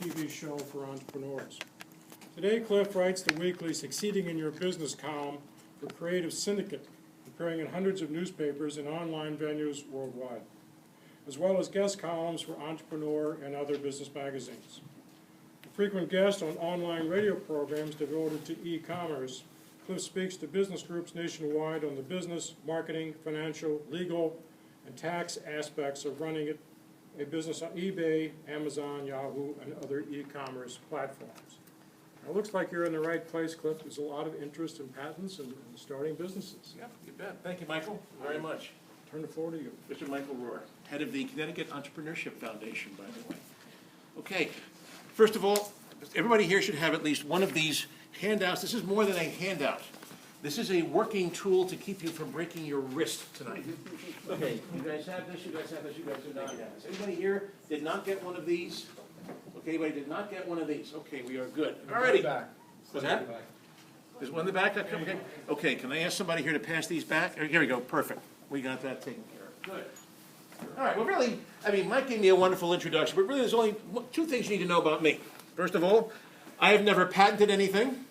TV show for entrepreneurs. Today, Cliff writes the weekly Succeeding in Your Business column for Creative Syndicate, appearing in hundreds of newspapers and online venues worldwide, as well as guest columns for Entrepreneur and other business magazines. A frequent guest on online radio programs devoted to e-commerce, Cliff speaks to business groups nationwide on the business, marketing, financial, legal, and tax aspects of running a business on eBay, Amazon, Yahoo, and other e-commerce platforms. Now, it looks like you're in the right place, Cliff. There's a lot of interest in patents and starting businesses. Yep, you bet. Thank you, Michael, very much. Turn the floor to you. Mr. Michael Rohr, head of the Connecticut Entrepreneurship Foundation, by the way. Okay, first of all, everybody here should have at least one of these handouts. This is more than a handout. This is a working tool to keep you from breaking your wrist tonight. Okay, you guys have this, you guys have this, you guys do not have this. Anybody here did not get one of these? Okay, anybody did not get one of these? Okay, we are good. Alrighty. What's that? There's one in the back? Okay. Okay, can I ask somebody here to pass these back? Here we go, perfect. We got that taken care of. Good. All right, well really, I mean, Mike gave me a wonderful introduction, but really there's only two things you need to know about me. First of all, I have never patented anything.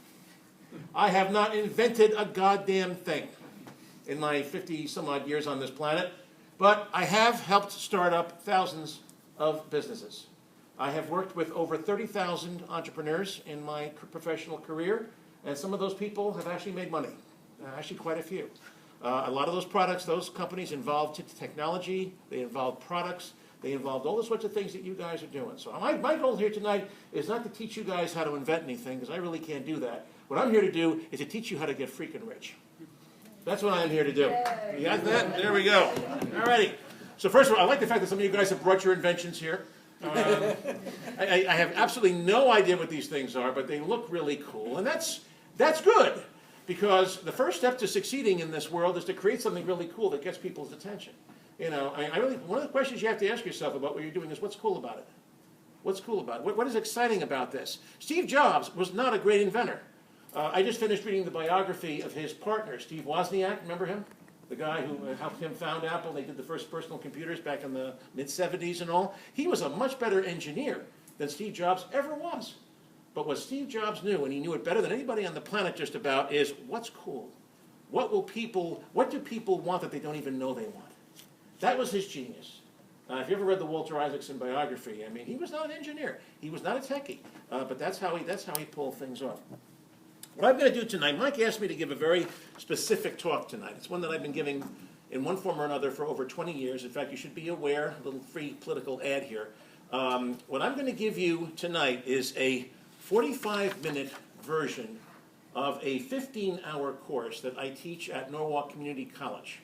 I have not invented a goddamn thing in my 50-some-odd years on this planet, but I have helped start up thousands of businesses. I have worked with over 30,000 entrepreneurs in my professional career, and some of those people have actually made money, actually quite a few. A lot of those products, those companies involved technology, they involved products, they involved all the sorts of things that you guys are doing. So my goal here tonight is not to teach you guys how to invent anything, because I really can't do that. What I'm here to do is to teach you how to get freaking rich. That's what I'm here to do. Yay. You got that? There we go. All righty. So first of all, I like the fact that some of you guys have brought your inventions here. I have absolutely no idea what these things are, but they look really cool. And that's good, because the first step to succeeding in this world is to create something really cool that gets people's attention. You know, one of the questions you have to ask yourself about what you're doing is, what's cool about it? What's cool about it? What is exciting about this? Steve Jobs was not a great inventor. I just finished reading the biography of his partner, Steve Wozniak. Remember him? The guy who helped him found Apple. They did the first personal computers back in the mid-'70s and all. He was a much better engineer than Steve Jobs ever was. But what Steve Jobs knew, and he knew it better than anybody on the planet just about, is what's cool? What do people want that they don't even know they want? That was his genius. If you ever read the Walter Isaacson biography, I mean, he was not an engineer. He was not a techie. But that's how he pulled things off. What I'm going to do tonight, Mike asked me to give a very specific talk tonight. It's one that I've been giving in one form or another for over 20 years. In fact, you should be aware, a little free political ad here. What I'm going to give you tonight is a 45-minute version of a 15-hour course that I teach at Norwalk Community College.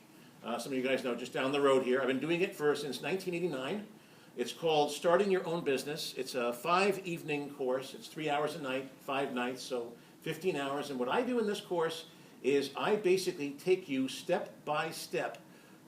Some of you guys know, just down the road here. I've been doing it since 1989. It's called Starting Your Own Business. It's a 5-evening course. It's 3 hours a night, 5 nights, so 15 hours. And what I do in this course is I basically take you step by step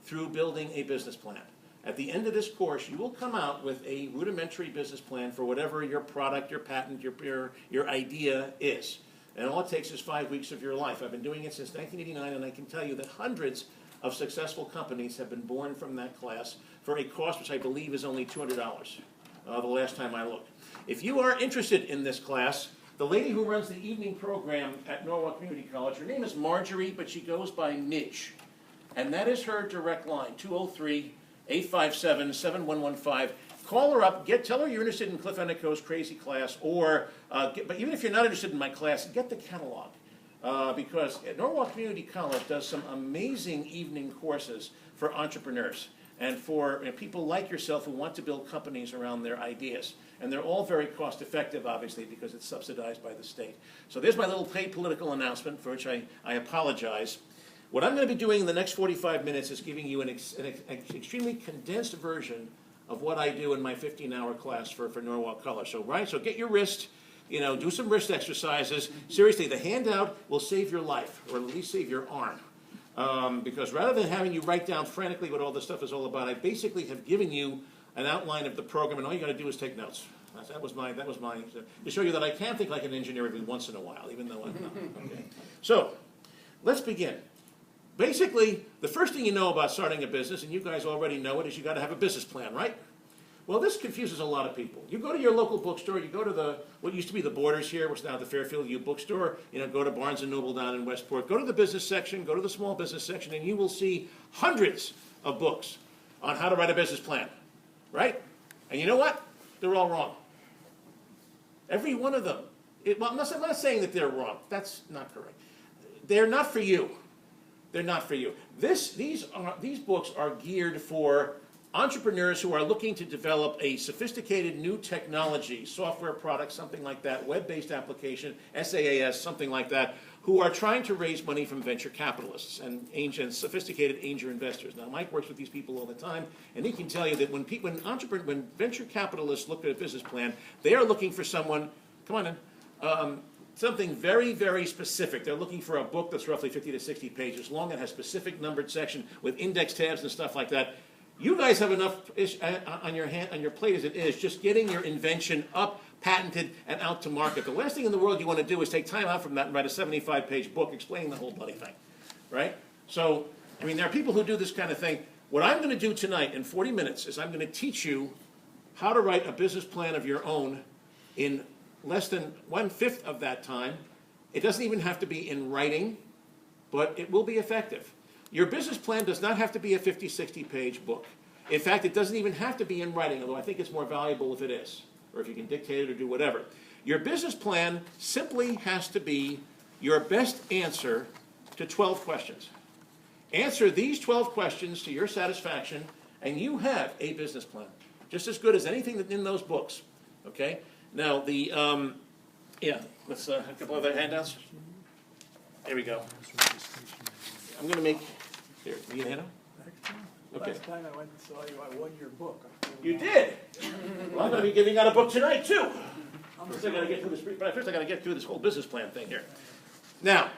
through building a business plan. At the end of this course, you will come out with a rudimentary business plan for whatever your product, your patent, your idea is. And all it takes is 5 weeks of your life. I've been doing it since 1989, and I can tell you that hundreds of successful companies have been born from that class for a cost which I believe is only $200 the last time I looked. If you are interested in this class, the lady who runs the evening program at Norwalk Community College, her name is Marjorie, but she goes by Midge. And that is her direct line, 203-857-7115. Call her up, tell her you're interested in Cliff Ennico's crazy class, but even if you're not interested in my class, get the catalog. Because Norwalk Community College does some amazing evening courses for entrepreneurs and for people like yourself who want to build companies around their ideas. And they're all very cost effective, obviously, because it's subsidized by the state. So there's my little paid political announcement, for which I apologize. What I'm going to be doing in the next 45 minutes is giving you an extremely condensed version of what I do in my 15-hour class for Norwalk College. So get your wrist, do some wrist exercises. Seriously, the handout will save your life, or at least save your arm. Because rather than having you write down frantically what all this stuff is all about, I basically have given you an outline of the program, and all you got to do is take notes. That was my to show you that I can think like an engineer every once in a while, even though I'm not. Okay. So let's begin. Basically, the first thing you know about starting a business, and you guys already know it, is you got to have a business plan, right? Well, this confuses a lot of people. You go to your local bookstore, you go to what used to be the Borders here, which is now the Fairfield U bookstore, go to Barnes & Noble down in Westport, go to the business section, go to the small business section, and you will see hundreds of books on how to write a business plan, right? And you know what? They're all wrong. Every one of them. Well, I'm not saying that they're wrong. That's not correct. They're not for you. They're not for you. These books are geared for entrepreneurs who are looking to develop a sophisticated new technology, software product, something like that, web-based application, SaaS, something like that, who are trying to raise money from venture capitalists and sophisticated angel investors. Now, Mike works with these people all the time, and he can tell you that when venture capitalists look at a business plan, they are looking for someone, come on in, something very, very specific. They're looking for a book that's roughly 50 to 60 pages long and has specific numbered section with index tabs and stuff like that. You guys have enough on your plate as it is, just getting your invention up, patented, and out to market. The last thing in the world you want to do is take time out from that and write a 75-page book explaining the whole bloody thing, right? So, I mean, there are people who do this kind of thing. What I'm going to do tonight in 40 minutes is I'm going to teach you how to write a business plan of your own in less than 1/5 of that time. It doesn't even have to be in writing, but it will be effective. Your business plan does not have to be a 50, 60-page book. In fact, it doesn't even have to be in writing, although I think it's more valuable if it is, or if you can dictate it or do whatever. Your business plan simply has to be your best answer to 12 questions. Answer these 12 questions to your satisfaction, and you have a business plan, just as good as anything that's in those books. Okay? Now, let's a couple other handouts. There we go. I'm going to make, here, can you get a handout? Okay. Last time I went and saw you, I won your book. You did? Well, I'm going to be giving out a book tonight, too. First, I got to get through this whole business plan thing here. Now,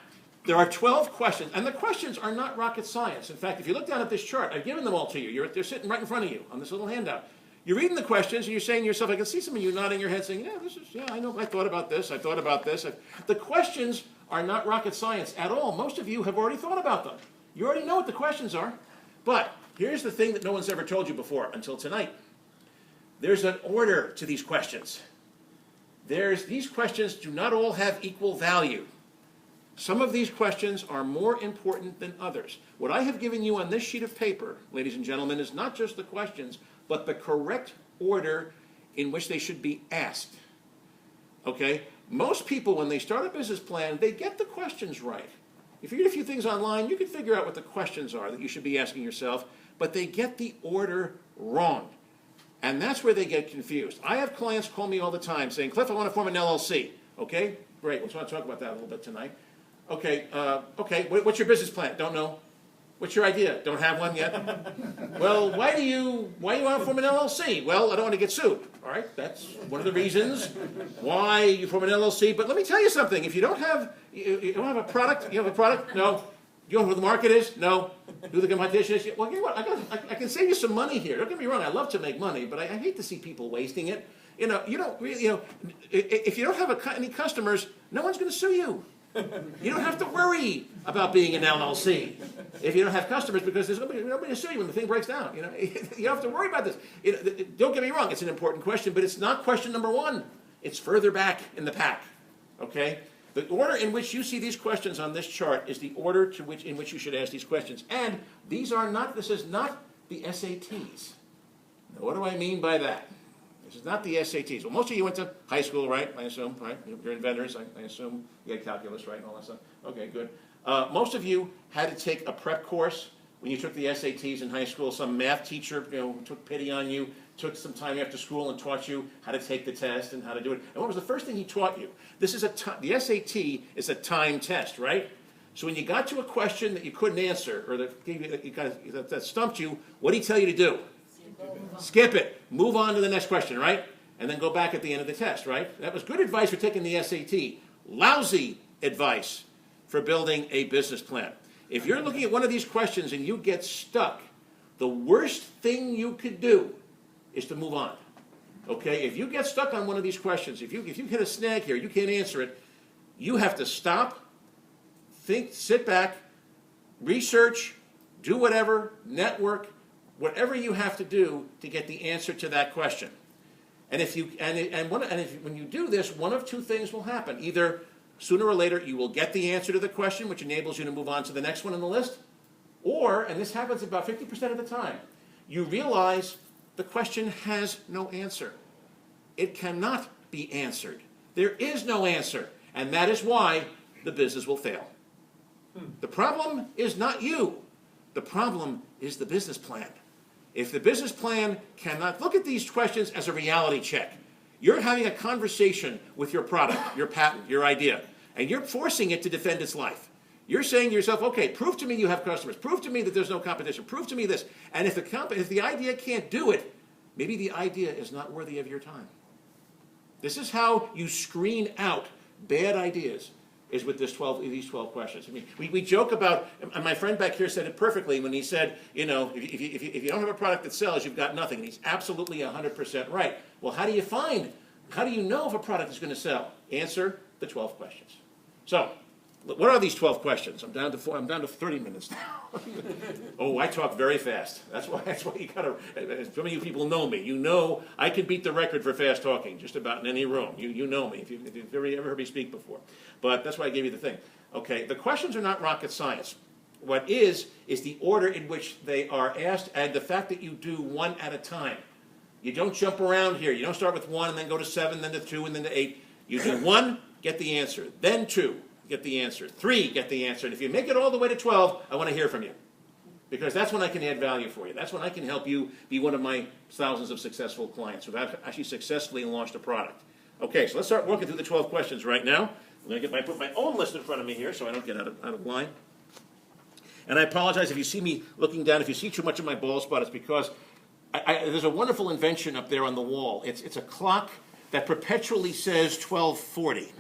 there are 12 questions, and the questions are not rocket science. In fact, if you look down at this chart, I've given them all to you. They're sitting right in front of you on this little handout. You're reading the questions, and you're saying to yourself, I can see some of you nodding your head saying, I know, I thought about this, I thought about this. The questions are not rocket science at all. Most of you have already thought about them. You already know what the questions are. But here's the thing that no one's ever told you before until tonight. There's an order to these questions. These questions do not all have equal value. Some of these questions are more important than others. What I have given you on this sheet of paper, ladies and gentlemen, is not just the questions, but the correct order in which they should be asked. Okay? Most people, when they start a business plan, they get the questions right. If you read a few things online, you can figure out what the questions are that you should be asking yourself, but they get the order wrong. And that's where they get confused. I have clients call me all the time saying, Cliff, I want to form an LLC. Okay, great. Let's want to talk about that a little bit tonight. Okay, what's your business plan? Don't know. What's your idea? Don't have one yet. Well, why do you want to form an LLC? Well, I don't want to get sued. All right, that's one of the reasons why you form an LLC. But let me tell you something. If you don't have a product, you have a product? No. You know who the market is? No. Who the competition is? Well, you know what? I can save you some money here. Don't get me wrong. I love to make money, but I hate to see people wasting it. You don't really, if you don't have any customers, no one's going to sue you. You don't have to worry about being an LLC if you don't have customers, because there's nobody to sue you when the thing breaks down. You don't have to worry about this. Don't get me wrong; it's an important question, but it's not question number one. It's further back in the pack. Okay, the order in which you see these questions on this chart is the order in which you should ask these questions, and these are not. This is not the SATs. Now, what do I mean by that? This is not the SATs. Well, most of you went to high school, right? I assume, right? You're inventors. I assume you had calculus, right, and all that stuff. Okay, good. Most of you had to take a prep course when you took the SATs in high school. Some math teacher, took pity on you, took some time after school and taught you how to take the test and how to do it. And what was the first thing he taught you? The SAT is a time test, right? So when you got to a question that you couldn't answer, or that stumped you, what did he tell you to do? Skip it. Move on to the next question, right? And then go back at the end of the test, right? That was good advice for taking the SAT. Lousy advice for building a business plan. If you're looking at one of these questions and you get stuck, the worst thing you could do is to move on. Okay? If you get stuck on one of these questions, if you hit a snag here, you can't answer it, you have to stop, think, sit back, research, do whatever, network, whatever you have to do to get the answer to that question. And when you do this, one of two things will happen. Either sooner or later you will get the answer to the question, which enables you to move on to the next one on the list, or, and this happens about 50% of the time, you realize the question has no answer. It cannot be answered. There is no answer, and that is why the business will fail. The problem is not you. The problem is the business plan. If the business plan cannot look at these questions as a reality check, you're having a conversation with your product, your patent, your idea, and you're forcing it to defend its life. You're saying to yourself, okay, prove to me you have customers. Prove to me that there's no competition. Prove to me this. And if the idea can't do it, maybe the idea is not worthy of your time. This is how you screen out bad ideas, is with these 12 questions. I mean, we joke about, and my friend back here said it perfectly when he said, you know, if you don't have a product that sells, you've got nothing. And he's absolutely 100% right. Well, how do you know if a product is going to sell? Answer the 12 questions. So, what are these 12 questions? I'm down to 30 minutes now. Oh, I talk very fast. That's why you gotta, some of you people know me. You know I can beat the record for fast talking just about in any room. You know me if you've ever heard me speak before. But that's why I gave you the thing. Okay, the questions are not rocket science. What is the order in which they are asked and the fact that you do one at a time. You don't jump around here. You don't start with 1 and then go to 7, then to 2, and then to 8. You do 1, get the answer. Then 2. Get the answer. 3, get the answer. And if you make it all the way to 12, I want to hear from you. Because that's when I can add value for you. That's when I can help you be one of my thousands of successful clients who have actually successfully launched a product. Okay, so let's start working through the 12 questions right now. I'm going to put my own list in front of me here so I don't get out of line. And I apologize if you see me looking down. If you see too much of my bald spot, it's because there's a wonderful invention up there on the wall. It's a clock that perpetually says 12:40.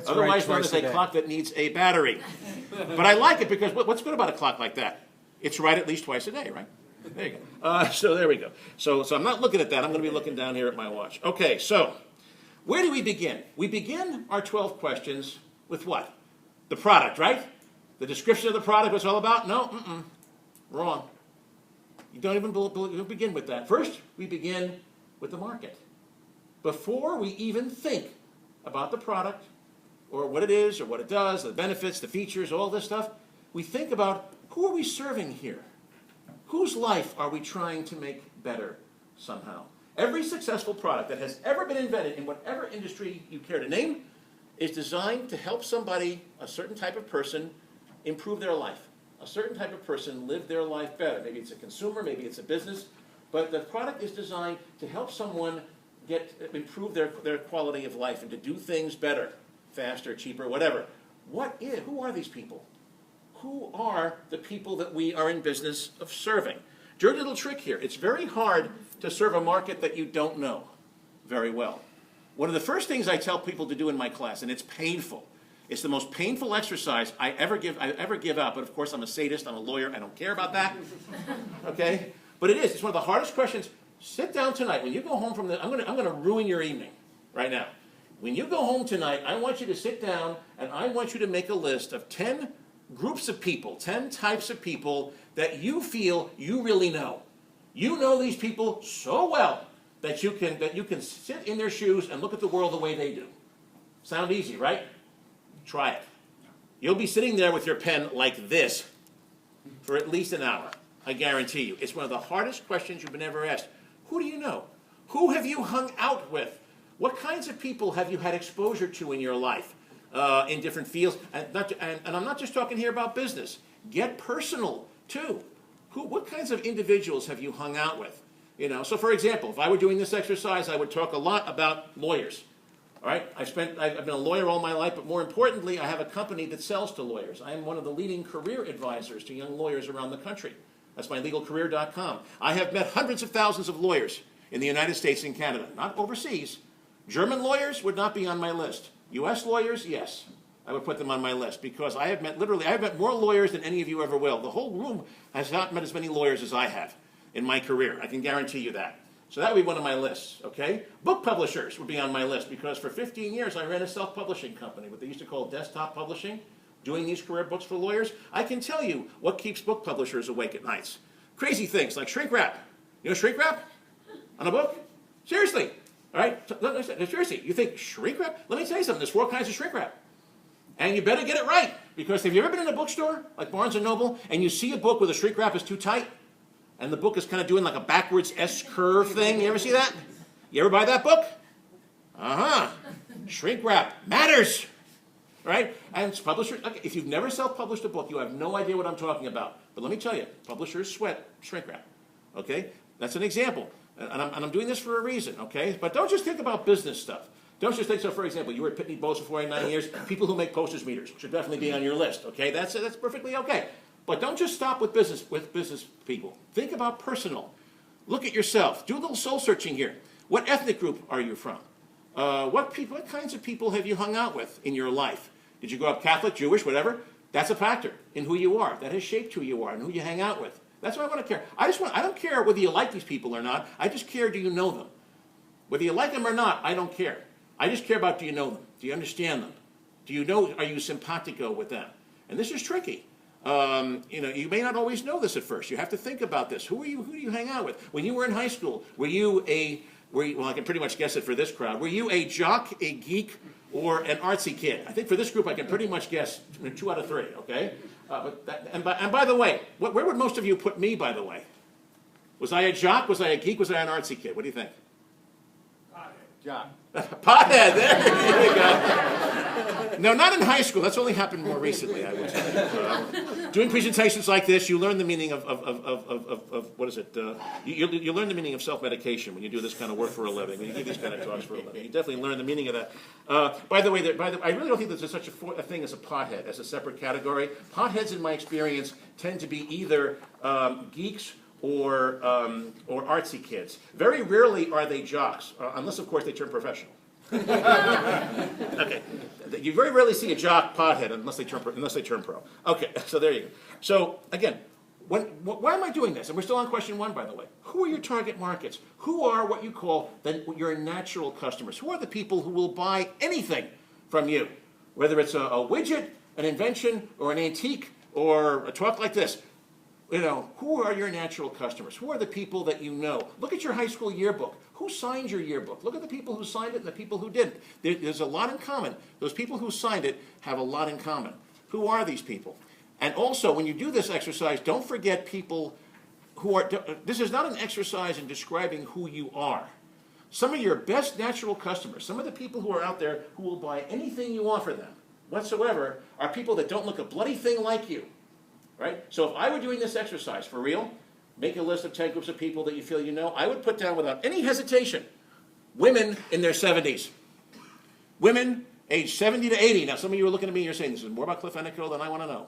Otherwise known as a clock that needs a battery. But I like it because what's good about a clock like that? It's right at least twice a day, right? There you go. So there we go. So I'm not looking at that. I'm going to be looking down here at my watch. Okay, so where do we begin? We begin our 12 questions with what? The product, right? The description of the product, what's all about? No, wrong. You don't even begin with that. First, we begin with the market. Before we even think about the product, or what it is, or what it does, the benefits, the features, all this stuff, we think about who are we serving here? Whose life are we trying to make better somehow? Every successful product that has ever been invented in whatever industry you care to name is designed to help somebody, a certain type of person, improve their life. A certain type of person live their life better. Maybe it's a consumer, maybe it's a business, but the product is designed to help someone improve their quality of life and to do things better. Faster, cheaper, whatever. Who are these people? Who are the people that we are in business of serving? Dirty little trick here. It's very hard to serve a market that you don't know very well. One of the first things I tell people to do in my class, and it's painful. It's the most painful exercise I ever give out. But of course, I'm a sadist. I'm a lawyer. I don't care about that. Okay? But it is. It's one of the hardest questions. Sit down tonight. When you go home from I'm going to ruin your evening right now. When you go home tonight, I want you to sit down and I want you to make a list of 10 groups of people, 10 types of people that you feel you really know. You know these people so well that you can sit in their shoes and look at the world the way they do. Sound easy, right? Try it. You'll be sitting there with your pen like this for at least an hour. I guarantee you. It's one of the hardest questions you've been ever asked. Who do you know? Who have you hung out with? What kinds of people have you had exposure to in your life in different fields? And I'm not just talking here about business. Get personal, too. What kinds of individuals have you hung out with? You know, so for example, if I were doing this exercise, I would talk a lot about lawyers. All right? I've been a lawyer all my life, but more importantly, I have a company that sells to lawyers. I am one of the leading career advisors to young lawyers around the country. That's mylegalcareer.com. I have met hundreds of thousands of lawyers in the United States and Canada, not overseas. German lawyers would not be on my list. U.S. lawyers, yes, I would put them on my list because I have met more lawyers than any of you ever will. The whole room has not met as many lawyers as I have in my career. I can guarantee you that. So that would be one of my lists, okay? Book publishers would be on my list because for 15 years I ran a self-publishing company, what they used to call desktop publishing, doing these career books for lawyers. I can tell you what keeps book publishers awake at nights. crazy things like shrink wrap. You know shrink wrap on a book? Seriously. All right? So, seriously, you think shrink wrap? Let me tell you something. There's 4 kinds of shrink wrap. And you better get it right. Because have you ever been in a bookstore, like Barnes & Noble, and you see a book where the shrink wrap is too tight? And the book is kind of doing like a backwards S-curve thing? You ever see that? You ever buy that book? Uh-huh. Shrink wrap matters. Right? And publishers, okay, if you've never self-published a book, you have no idea what I'm talking about. But let me tell you, publishers sweat shrink wrap. Okay? That's an example. And I'm doing this for a reason, okay? But don't just think about business stuff. Don't just think, so for example, you were at Pitney Bowes for 49 years, people who make postage meters should definitely be on your list, okay? That's perfectly okay. But don't just stop with business people. Think about personal. Look at yourself. Do a little soul searching here. What ethnic group are you from? What kinds of people have you hung out with in your life? Did you grow up Catholic, Jewish, whatever? That's a factor in who you are. That has shaped who you are and who you hang out with. That's what I want to care. I don't care whether you like these people or not. I just care, do you know them? Whether you like them or not, I don't care. I just care about, do you know them? Do you understand them? Do you know, are you simpatico with them? And this is tricky. You may not always know this at first. You have to think about this. Who do you hang out with? When you were in high school, well, I can pretty much guess it for this crowd. Were you a jock, a geek, or an artsy kid? I think for this group, I can pretty much guess 2 out of 3, okay? And by the way, where would most of you put me, by the way? Was I a jock? Was I a geek? Was I an artsy kid? What do you think? John. Pothead, there you go. No, not in high school. That's only happened more recently, I would say. Doing presentations like this, you learn the meaning of what is it? You learn the meaning of self-medication when you do this kind of work for a living, when you give these kind of talks for a living. You definitely learn the meaning of that. By the way, I really don't think there's such a thing as a pothead, as a separate category. Potheads, in my experience, tend to be either geeks or artsy kids. Very rarely are they jocks, unless, of course, they turn professional. Okay, you very rarely see a jock pothead unless they turn pro. Okay, so there you go. So again, why am I doing this? And we're still on question 1, by the way. Who are your target markets? Who are what you call your natural customers? Who are the people who will buy anything from you? Whether it's a widget, an invention, or an antique, or a talk like this. Who are your natural customers? Who are the people that you know? Look at your high school yearbook. Who signed your yearbook? Look at the people who signed it and the people who didn't. There's a lot in common. Those people who signed it have a lot in common. Who are these people? And also, when you do this exercise, don't forget people who are... This is not an exercise in describing who you are. Some of your best natural customers, some of the people who are out there who will buy anything you offer them whatsoever, are people that don't look a bloody thing like you. Right? So if I were doing this exercise for real, make a list of 10 groups of people that you feel you know, I would put down without any hesitation, women in their 70s. Women aged 70 to 80. Now some of you are looking at me and you're saying, this is more about Cliff Enico than I want to know.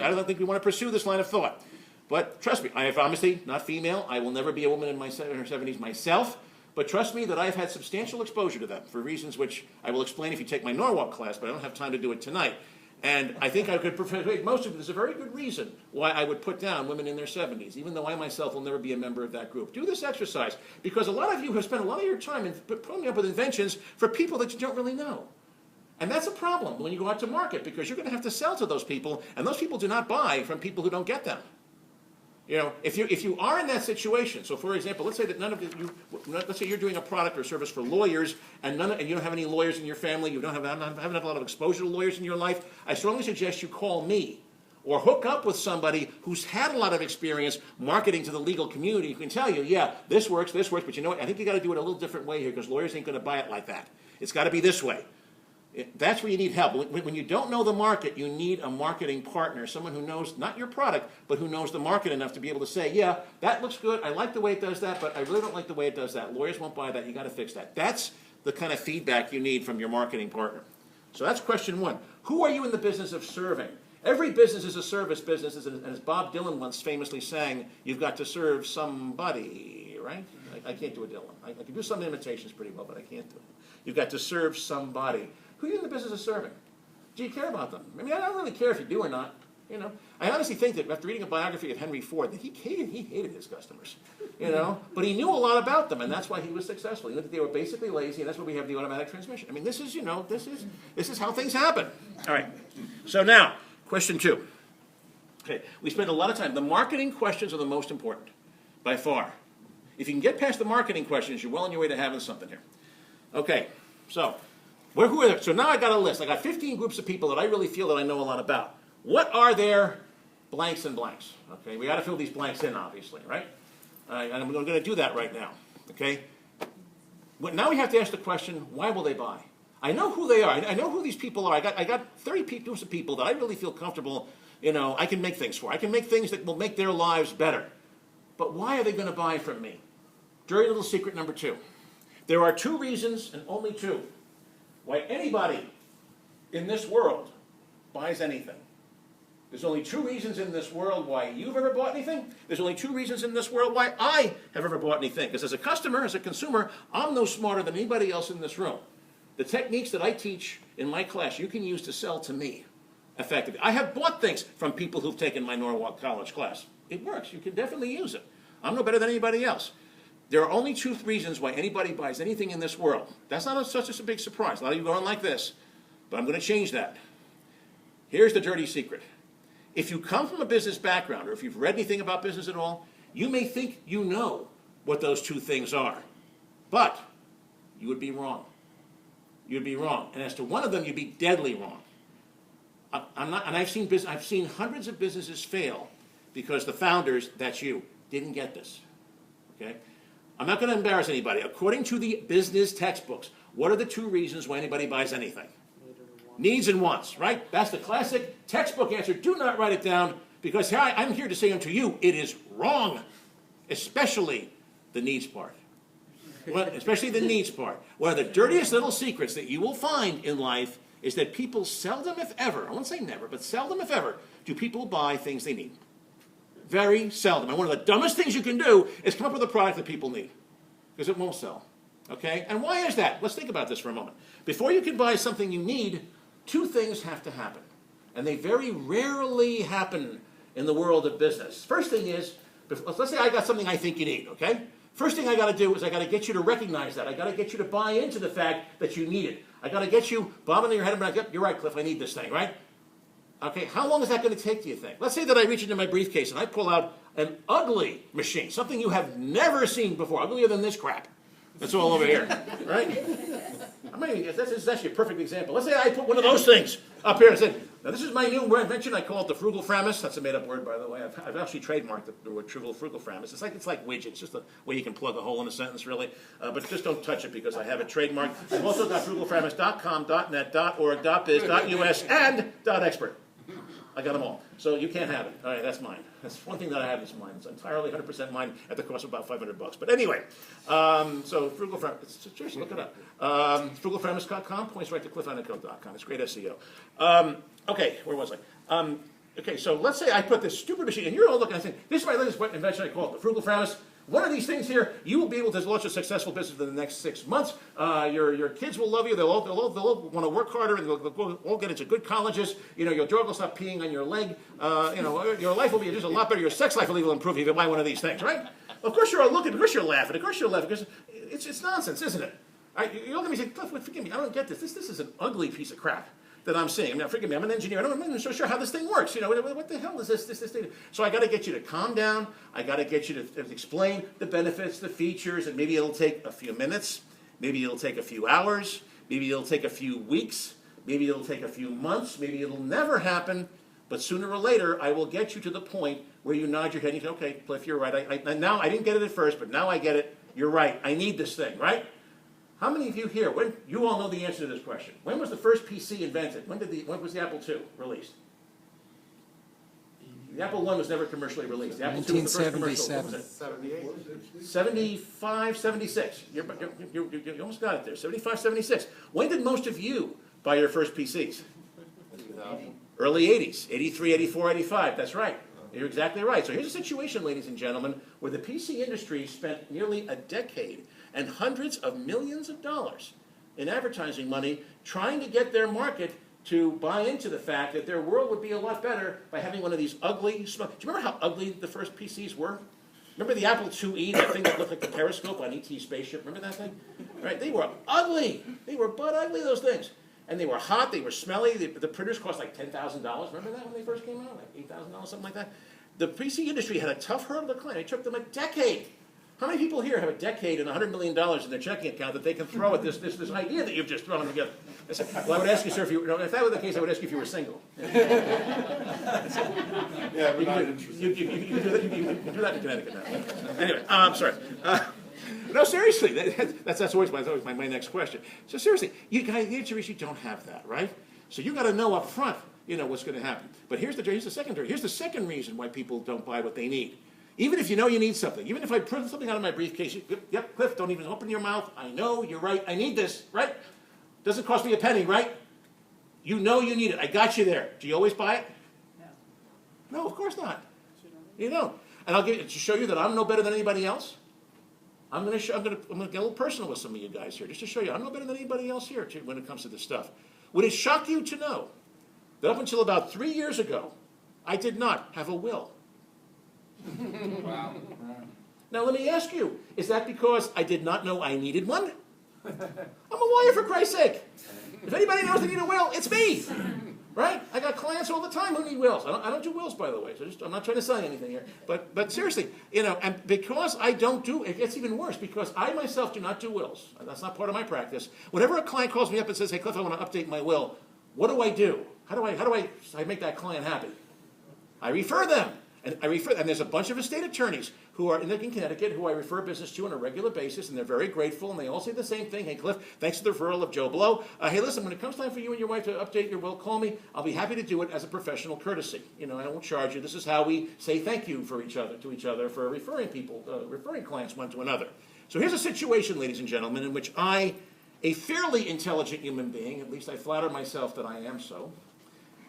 I don't think we want to pursue this line of thought. But trust me, I have obviously not female. I will never be a woman in her 70s myself. But trust me that I've had substantial exposure to them for reasons which I will explain if you take my Norwalk class, but I don't have time to do it tonight. And I think I could persuade most of you. There's a very good reason why I would put down women in their 70s, even though I myself will never be a member of that group. Do this exercise, because a lot of you have spent a lot of your time coming up with inventions for people that you don't really know. And that's a problem when you go out to market, because you're going to have to sell to those people, and those people do not buy from people who don't get them. If you are in that situation, so for example, let's say that let's say you're doing a product or service for lawyers, and you don't have any lawyers in your family, you haven't had a lot of exposure to lawyers in your life, I strongly suggest you call me, or hook up with somebody who's had a lot of experience marketing to the legal community, who can tell you, yeah, this works, but you know what, I think you got to do it a little different way here, because lawyers ain't going to buy it like that. It's got to be this way. That's where you need help. When you don't know the market, you need a marketing partner, someone who knows not your product, but who knows the market enough to be able to say, yeah, that looks good, I like the way it does that, but I really don't like the way it does that. Lawyers won't buy that, you got to fix that. That's the kind of feedback you need from your marketing partner. So that's question 1. Who are you in the business of serving? Every business is a service business, and as Bob Dylan once famously sang, you've got to serve somebody, right? I can't do a Dylan. I can do some imitations pretty well, but I can't do it. You've got to serve somebody. Who are you in the business of serving? Do you care about them? I mean, I don't really care if you do or not. I honestly think that after reading a biography of Henry Ford, that he hated his customers. But he knew a lot about them, and that's why he was successful. He knew that they were basically lazy, and that's why we have the automatic transmission. I mean, this is how things happen. All right. So now, question 2. Okay, we spend a lot of time. The marketing questions are the most important, by far. If you can get past the marketing questions, you're well on your way to having something here. Okay, so who are there? So now I got a list. I got 15 groups of people that I really feel that I know a lot about. What are their blanks and blanks? Okay, we got to fill these blanks in, obviously, right? And I'm going to do that right now. Okay. But now we have to ask the question: why will they buy? I know who they are. I know who these people are. I got 30 groups of people that I really feel comfortable. I can make things for. I can make things that will make their lives better. But why are they going to buy from me? Dirty little secret number 2. There are 2 reasons, and only 2, why anybody in this world buys anything. There's only 2 reasons in this world why you've ever bought anything. There's only 2 reasons in this world why I have ever bought anything. Because as a customer, as a consumer, I'm no smarter than anybody else in this room. The techniques that I teach in my class, you can use to sell to me effectively. I have bought things from people who've taken my Norwalk College class. It works. You can definitely use it. I'm no better than anybody else. There are only 2 reasons why anybody buys anything in this world. That's not such a big surprise. A lot of you are going like this, but I'm going to change that. Here's the dirty secret. If you come from a business background, or if you've read anything about business at all, you may think you know what those 2 things are. But you would be wrong. You'd be wrong. And as to one of them, you'd be deadly wrong. I've seen hundreds of businesses fail because the founders, that's you, didn't get this. Okay? I'm not going to embarrass anybody. According to the business textbooks, what are the 2 reasons why anybody buys anything? Needs and wants, right? That's the classic textbook answer. Do not write it down, because I'm here to say unto you, it is wrong, especially the needs part. Especially the needs part. One of the dirtiest little secrets that you will find in life is that people seldom, if ever, I won't say never, but seldom, if ever, do people buy things they need. Very seldom. And one of the dumbest things you can do is come up with a product that people need, because it won't sell. Okay? And why is that? Let's think about this for a moment. Before you can buy something you need, 2 things have to happen. And they very rarely happen in the world of business. First thing is, let's say I got something I think you need, okay? First thing I got to do is I got to get you to recognize that. I got to get you to buy into the fact that you need it. I got to get you bobbing in your head and be like, yep, you're right, Cliff, I need this thing, right? Okay, how long is that going to take, do you think? Let's say that I reach into my briefcase and I pull out an ugly machine, something you have never seen before, uglier than this crap. That's all over here, right? That's actually a perfect example. Let's say I put one of those things up here and said, now this is my new invention. I call it the frugal framus. That's a made-up word, by the way. I've actually trademarked the word frugal framus. It's like widget. It's just a way you can plug a hole in a sentence, really. But just don't touch it because I have it trademarked. I've also got frugalframus.com, .net, .org, .biz, .us, and .expert. I got them all. So you can't have it. All right, that's mine. That's one thing that I have is mine. It's entirely 100% mine at the cost of about $500. But anyway, so Frugal Framus, seriously, look it up. Frugalframus.com points right to cliffhunterco.com. It's great SEO. Okay, where was I? Okay, so let's say I put this stupid machine, and you're all looking and saying, this is my latest invention. I call it the Frugal Framus. One of these things here, you will be able to launch a successful business in the next 6 months. Your kids will love you. They'll all want to work harder, and they'll all get into good colleges. Your dog will stop peeing on your leg. Your life will be just a lot better. Your sex life will even improve if you buy one of these things, right? Of course you're all looking. Of course you're laughing. Of course you're laughing because it's nonsense, isn't it? All right, you look at me and say, Cliff, forgive me. I don't get this. This is an ugly piece of crap that I'm seeing. Now, forgive me, I'm an engineer. I'm not even so sure how this thing works. What the hell is this thing? So I got to get you to calm down. I got to get you to explain the benefits, the features, and maybe it'll take a few minutes. Maybe it'll take a few hours. Maybe it'll take a few weeks. Maybe it'll take a few months. Maybe it'll never happen. But sooner or later, I will get you to the point where you nod your head and you say, okay, Cliff, you're right. Now, I didn't get it at first, but now I get it. You're right. I need this thing, right? How many of you here, you all know the answer to this question. When was the first PC invented? When was the Apple II released? The Apple I was never commercially released. The Apple II was the first commercial. What was it? 78. 75, 76. You almost got it there. 75, 76. When did most of you buy your first PCs? 2000. Early 80s. 83, 84, 85. That's right. You're exactly right. So here's a situation, ladies and gentlemen, where the PC industry spent nearly a decade and hundreds of millions of dollars in advertising money trying to get their market to buy into the fact that their world would be a lot better by having one of these ugly, do you remember how ugly the first PCs were? Remember the Apple IIe, that thing that looked like the periscope on E.T. spaceship? Remember that thing? Right? They were ugly. They were butt ugly, those things. and they were hot, they were smelly. The printers cost like $10,000. Remember that when they first came out? Like $8,000, something like that? The PC industry had a tough hurdle to climb. It took them a decade. How many people here have a decade and $100 million in their checking account that they can throw at this idea that you've just thrown together? I said, well, I would ask you, sir, if that were the case, I would ask you if you were single. Yeah, we're not interested. You can do that in Connecticut now. Anyway, I'm sorry. No, seriously, that's always my next question. So seriously, the answer is you don't have that, right? So you got to know up front, what's going to happen. But here's the second reason why people don't buy what they need. Even if you know you need something, even if I print something out of my briefcase, yep, Cliff, don't even open your mouth. I know, you're right, I need this, right? Doesn't cost me a penny, right? You know you need it. I got you there. Do you always buy it? No, of course not. You don't. And to show you that I'm no better than anybody else, I'm going to get a little personal with some of you guys here, just to show you I'm no better than anybody else here when it comes to this stuff. Would it shock you to know that up until about 3 years ago, I did not have a will? Wow. Now let me ask you, is that because I did not know I needed one? I'm a lawyer, for Christ's sake. If anybody knows they need a will, it's me. Right? I got clients all the time who need wills. I don't do wills, by the way, so I'm not trying to sell you anything here. But seriously, and because I don't do, it gets even worse, because I myself do not do wills. That's not part of my practice. Whenever a client calls me up and says, hey, Cliff, I want to update my will, what do I do? How do I make that client happy? I refer them. And there's a bunch of estate attorneys who are in Connecticut who I refer business to on a regular basis, and they're very grateful, and they all say the same thing. Hey, Cliff, thanks for the referral of Joe Blow. Hey, listen, when it comes time for you and your wife to update your will, call me. I'll be happy to do it as a professional courtesy. I won't charge you. This is how we say thank you to each other for referring clients one to another. So here's a situation, ladies and gentlemen, in which I, a fairly intelligent human being, at least I flatter myself that I am so,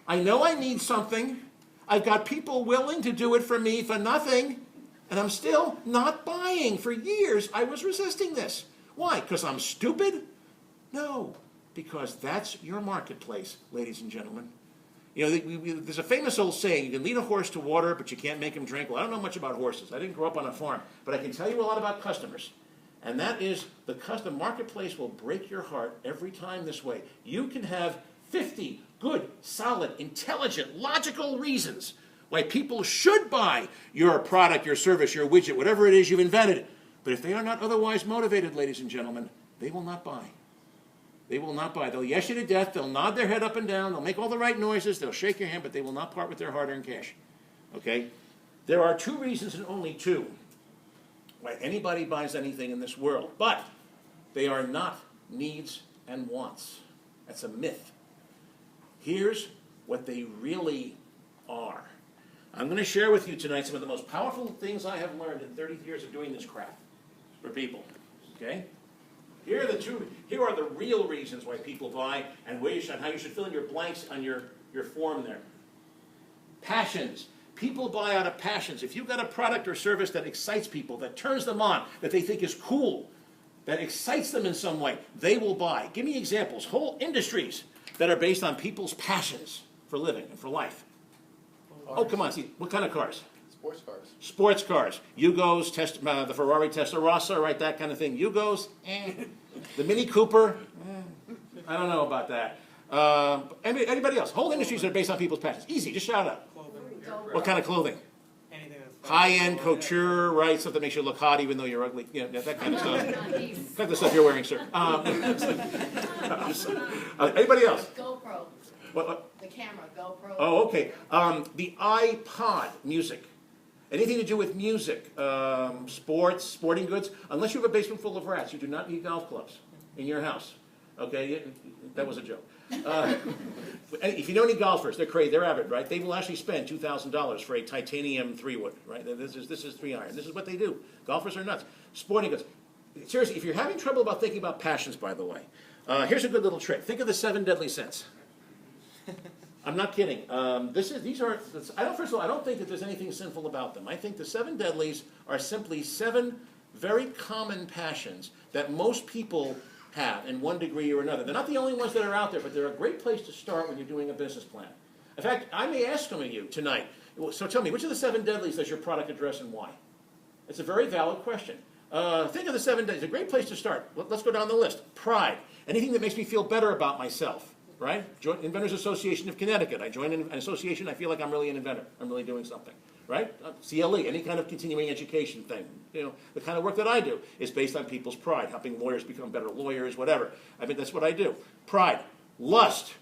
I know I need something. I've got people willing to do it for me for nothing, and I'm still not buying. For years, I was resisting this. Why? Because I'm stupid? No, because that's your marketplace, ladies and gentlemen. There's a famous old saying, you can lead a horse to water, but you can't make him drink. Well, I don't know much about horses. I didn't grow up on a farm, but I can tell you a lot about customers. And that is, the marketplace will break your heart every time this way. You can have 50 good, solid, intelligent, logical reasons why people should buy your product, your service, your widget, whatever it is you've invented. But if they are not otherwise motivated, ladies and gentlemen, they will not buy. They will not buy. They'll yes you to death. They'll nod their head up and down. They'll make all the right noises. They'll shake your hand, but they will not part with their hard-earned cash. Okay? There are 2 reasons, and only 2, why anybody buys anything in this world. But they are not needs and wants. That's a myth. Here's what they really are. I'm going to share with you tonight some of the most powerful things I have learned in 30 years of doing this crap for people. Okay? Here are the real reasons why people buy, and how you should fill in your blanks on your form there. Passions. People buy out of passions. If you've got a product or service that excites people, that turns them on, that they think is cool, that excites them in some way, they will buy. Give me examples. Whole industries that are based on people's passions for living and for life. Oh, come on, see, what kind of cars? Sports cars. Sports cars. Yugos, the Ferrari Testarossa, right, that kind of thing. Yugos, The Mini Cooper, I don't know about that. Anybody else? Whole industries that are based on people's passions. Easy, just shout out. What kind of clothing? High-end couture, right? Stuff that makes you look hot even though you're ugly. That kind of stuff. That's the stuff you're wearing, sir. Anybody else? GoPro. What? The camera, GoPro. Oh, okay. The iPod, music. Anything to do with music, sports, sporting goods. Unless you have a basement full of rats, you do not need golf clubs in your house. Okay? That was a joke. If you know any golfers, they're crazy, they're avid, right? They will actually spend $2,000 for a titanium 3-wood, right? This is 3-iron. This is what they do. Golfers are nuts. Sporting goods. Seriously, if you're having trouble about thinking about passions, by the way, here's a good little trick. Think of the 7 deadly sins. I'm not kidding. First of all, I don't think that there's anything sinful about them. I think the 7 deadlies are simply 7 very common passions that most people have in one degree or another. They're not the only ones that are out there, but they're a great place to start when you're doing a business plan. In fact, I may ask some of you tonight, so tell me, which of the 7 deadlies does your product address and why? It's a very valid question. Think of the 7 deadlies. It's a great place to start. Let's go down the list. Pride. Anything that makes me feel better about myself. right? Inventors Association of Connecticut. I join an association, I feel like I'm really an inventor. I'm really doing something, right? CLE, any kind of continuing education thing. You know, the kind of work that I do is based on people's pride, helping lawyers become better lawyers, whatever. I mean, that's what I do. Pride. Lust.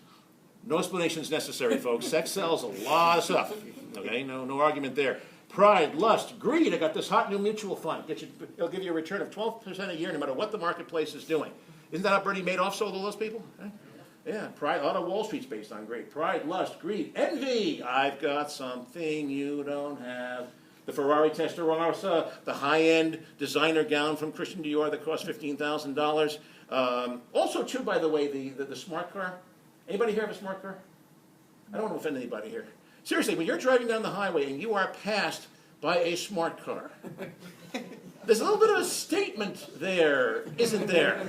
No explanations necessary, folks. Sex sells a lot of stuff. Okay, no argument there. Pride, lust, greed. I got this hot new mutual fund. It'll give you a return of 12% a year no matter what the marketplace is doing. Isn't that how Bernie Madoff sold all those people? Right? Yeah, pride. A lot of Wall Street's based on greed. Pride, lust, greed, envy. I've got something you don't have. The Ferrari Testarossa, the high-end designer gown from Christian Dior that cost $15,000. Also, too, by the way, the smart car. Anybody here have a smart car? I don't want to offend anybody here. Seriously, when you're driving down the highway and you are passed by a smart car, there's a little bit of a statement there, isn't there?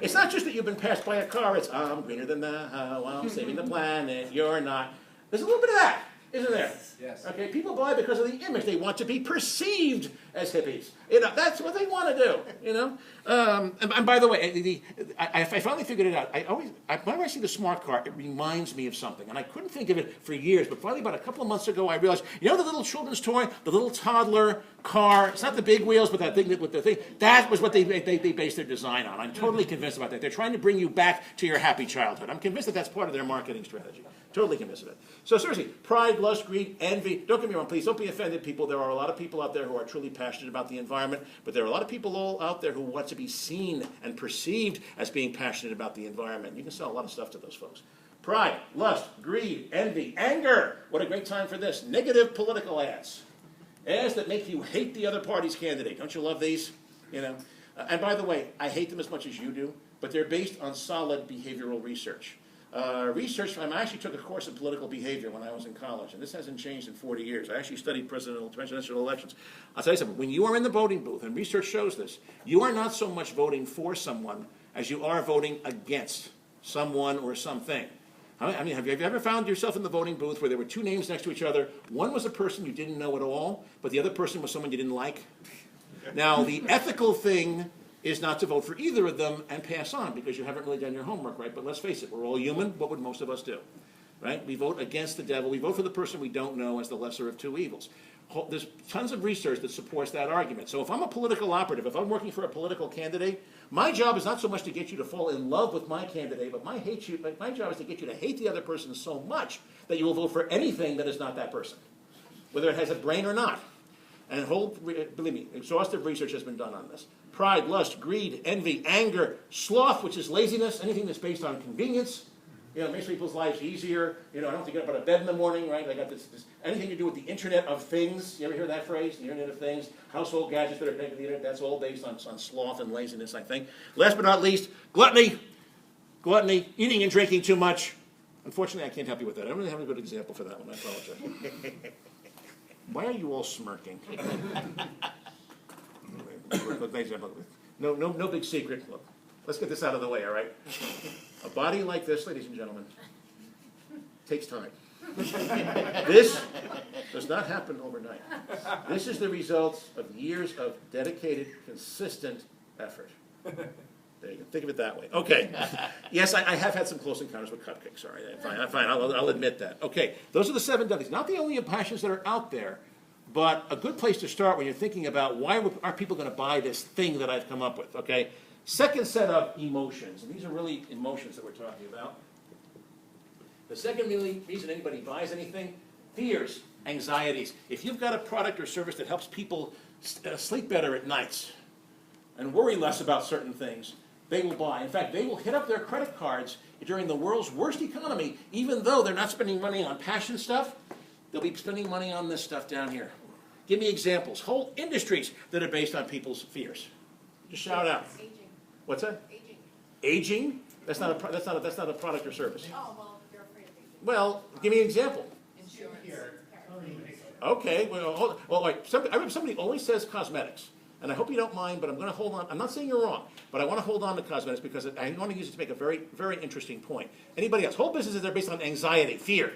It's not just that you've been passed by a car, it's, I'm greener than thou, I'm saving the planet, you're not. There's a little bit of that, isn't there? Yes. Okay, people buy because of the image. They want to be perceived as hippies. You know, that's what they want to do, you know? And by the way, I finally figured it out. Whenever I see the smart car, it reminds me of something. And I couldn't think of it for years, but finally about a couple of months ago, I realized, you know the little children's toy, the little toddler car, it's not the big wheels, but that thing with the thing, that was what they based their design on. I'm totally convinced about that. They're trying to bring you back to your happy childhood. I'm convinced that that's part of their marketing strategy. Totally convinced of it. So seriously, pride, lust, greed, envy. Don't get me wrong, please don't be offended, people. There are a lot of people out there who are truly passionate about the environment, but there are a lot of people all out there who want to be seen and perceived as being passionate about the environment. You can sell a lot of stuff to those folks. Pride, lust, greed, envy, anger. What a great time for this. Negative political ads. Ads that make you hate the other party's candidate. Don't you love these? You know. And by the way, I hate them as much as you do, but they're based on solid behavioral research. I actually took a course in political behavior when I was in college, and this hasn't changed in 40 years. I actually studied presidential elections. I'll tell you something. When you are in the voting booth, and research shows this, you are not so much voting for someone as you are voting against someone or something. I mean, have you ever found yourself in the voting booth where there were two names next to each other? One was a person you didn't know at all, but the other person was someone you didn't like? Now, the ethical thing is not to vote for either of them and pass on because you haven't really done your homework, right? But let's face it, we're all human. What would most of us do, right? We vote against the devil. We vote for the person we don't know as the lesser of two evils. There's tons of research that supports that argument. So if I'm a political operative, if I'm working for a political candidate, my job is not so much to get you to fall in love with my candidate, but my job is to get you to hate the other person so much that you will vote for anything that is not that person, whether it has a brain or not. And believe me, exhaustive research has been done on this. Pride, lust, greed, envy, anger, sloth, which is laziness, anything that's based on convenience. You know, it makes people's lives easier. You know, I don't have to get up out of bed in the morning, right? I got this anything to do with the Internet of Things. You ever hear that phrase? The Internet of Things. Household gadgets that are connected to the Internet. That's all based on sloth and laziness, I think. Last but not least, gluttony. Gluttony, eating and drinking too much. Unfortunately, I can't help you with that. I don't really have a good example for that one. I apologize. Why are you all smirking? No big secret. Look, let's get this out of the way, all right? A body like this, ladies and gentlemen, takes time. This does not happen overnight. This is the result of years of dedicated, consistent effort. There you go. Think of it that way. Okay. Yes, I have had some close encounters with cupcakes. All right, fine. I'll admit that. Okay. Those are the 7 deadlies. Not the only passions that are out there, but a good place to start when you're thinking about why are people going to buy this thing that I've come up with. Okay. Second set of emotions, and these are really emotions that we're talking about. The second really reason anybody buys anything, fears, anxieties. If you've got a product or service that helps people sleep better at nights and worry less about certain things, they will buy. In fact, they will hit up their credit cards during the world's worst economy, even though they're not spending money on passion stuff, they'll be spending money on this stuff down here. Give me examples. Whole industries that are based on people's fears. Just shout out. Aging. What's that? Aging. Aging? That's not a product or service. Oh, well, you're afraid of aging. Well, give me an example. Insurance. Okay, well, all right. I remember somebody always says cosmetics, and I hope you don't mind, but I'm going to hold on. I'm not saying you're wrong, but I want to hold on to cosmetics because I want to use it to make a very, very interesting point. Anybody else? Whole businesses are based on anxiety, fear.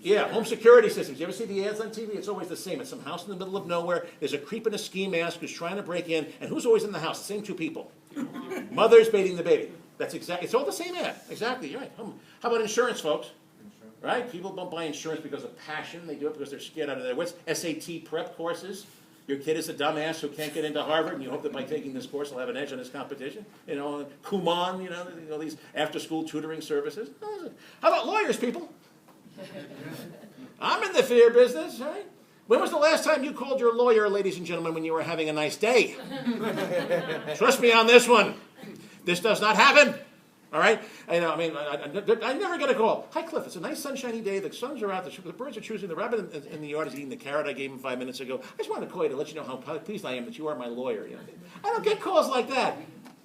Yeah, home security systems. You ever see the ads on TV? It's always the same. It's some house in the middle of nowhere. There's a creep in a ski mask who's trying to break in, and who's always in the house? The same 2 people. Mother's bathing the baby. That's it's all the same ad. Exactly, you're right. How about insurance, folks? Right? People don't buy insurance because of passion. They do it because they're scared out of their wits. SAT prep courses. Your kid is a dumbass who can't get into Harvard, and you hope that by taking this course he'll have an edge on his competition. You know, Kumon, you know these after-school tutoring services. How about lawyers, people? I'm in the fear business, right? When was the last time you called your lawyer, ladies and gentlemen, when you were having a nice day? Trust me on this one. This does not happen. All right? I never get a call. Hi, Cliff. It's a nice sunshiny day. The suns are out. The birds are choosing. The rabbit in the yard is eating the carrot I gave him 5 minutes ago. I just wanted to call you to let you know how pleased I am that you are my lawyer. You know? I don't get calls like that.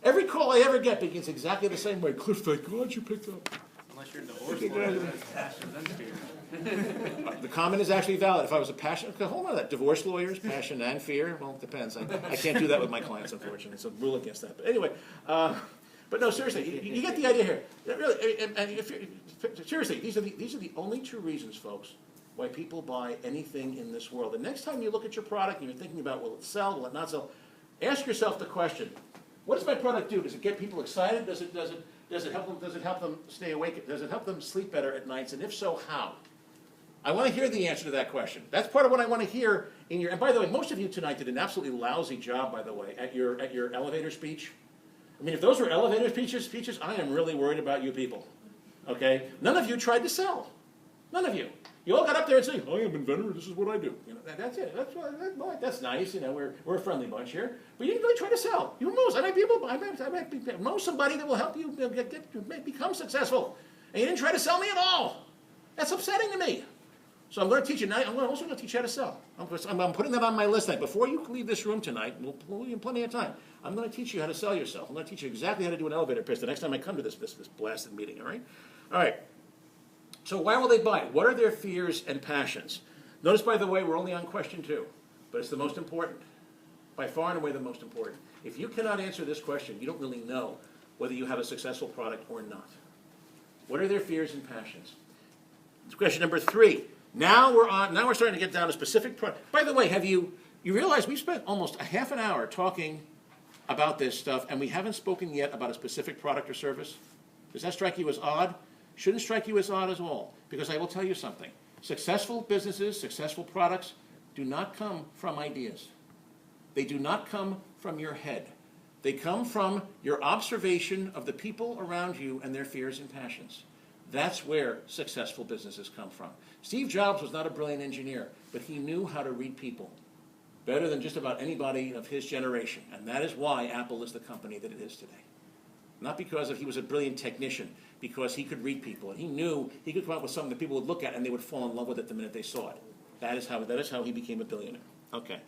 Every call I ever get begins exactly the same way. Cliff, thank God you picked up. Unless you're a divorce lawyer, that's passion and fear. The comment is actually valid. If I was a passion, okay, hold on to that. Divorce lawyers, passion and fear. Well, it depends. I can't do that with my clients, unfortunately. It's a rule against that. But anyway, but no, seriously, you get the idea here. Really, and seriously, these are the only two reasons, folks, why people buy anything in this world. The next time you look at your product and you're thinking about will it sell, will it not sell, ask yourself the question: what does my product do? Does it get people excited? Does it help them? Does it help them stay awake? Does it help them sleep better at nights? And if so, how? I want to hear the answer to that question. That's part of what I want to hear in your. And by the way, most of you tonight did an absolutely lousy job, by the way, at your elevator speech. I mean, if those were elevator speeches, I am really worried about you people. Okay, none of you tried to sell. None of you. You all got up there and said, "I am inventor. This is what I do." You know, that's it. That's nice. You know, we're a friendly bunch here. But you didn't really try to sell. You know, I might know somebody that will help you become successful, and you didn't try to sell me at all. That's upsetting to me. So I'm going to teach you. I'm also going to teach you how to sell. I'm putting that on my list tonight. Before you leave this room tonight, we'll have plenty of time. I'm going to teach you how to sell yourself. I'm going to teach you exactly how to do an elevator pitch the next time I come to this blasted meeting. All right. All right. So why will they buy? What are their fears and passions? Notice, by the way, we're only on question 2, but it's the most important. By far and away the most important. If you cannot answer this question, you don't really know whether you have a successful product or not. What are their fears and passions? Question number 3. Now we're starting to get down to specific product. By the way, you realize we've spent almost a half an hour talking about this stuff, and we haven't spoken yet about a specific product or service? Does that strike you as odd? Shouldn't strike you as odd at all, because I will tell you something. Successful businesses, successful products do not come from ideas. They do not come from your head. They come from your observation of the people around you and their fears and passions. That's where successful businesses come from. Steve Jobs was not a brilliant engineer, but he knew how to read people better than just about anybody of his generation. And that is why Apple is the company that it is today. Not because he was a brilliant technician, because he could read people. And he knew he could come up with something that people would look at and they would fall in love with it the minute they saw it. That is how he became a billionaire. Okay.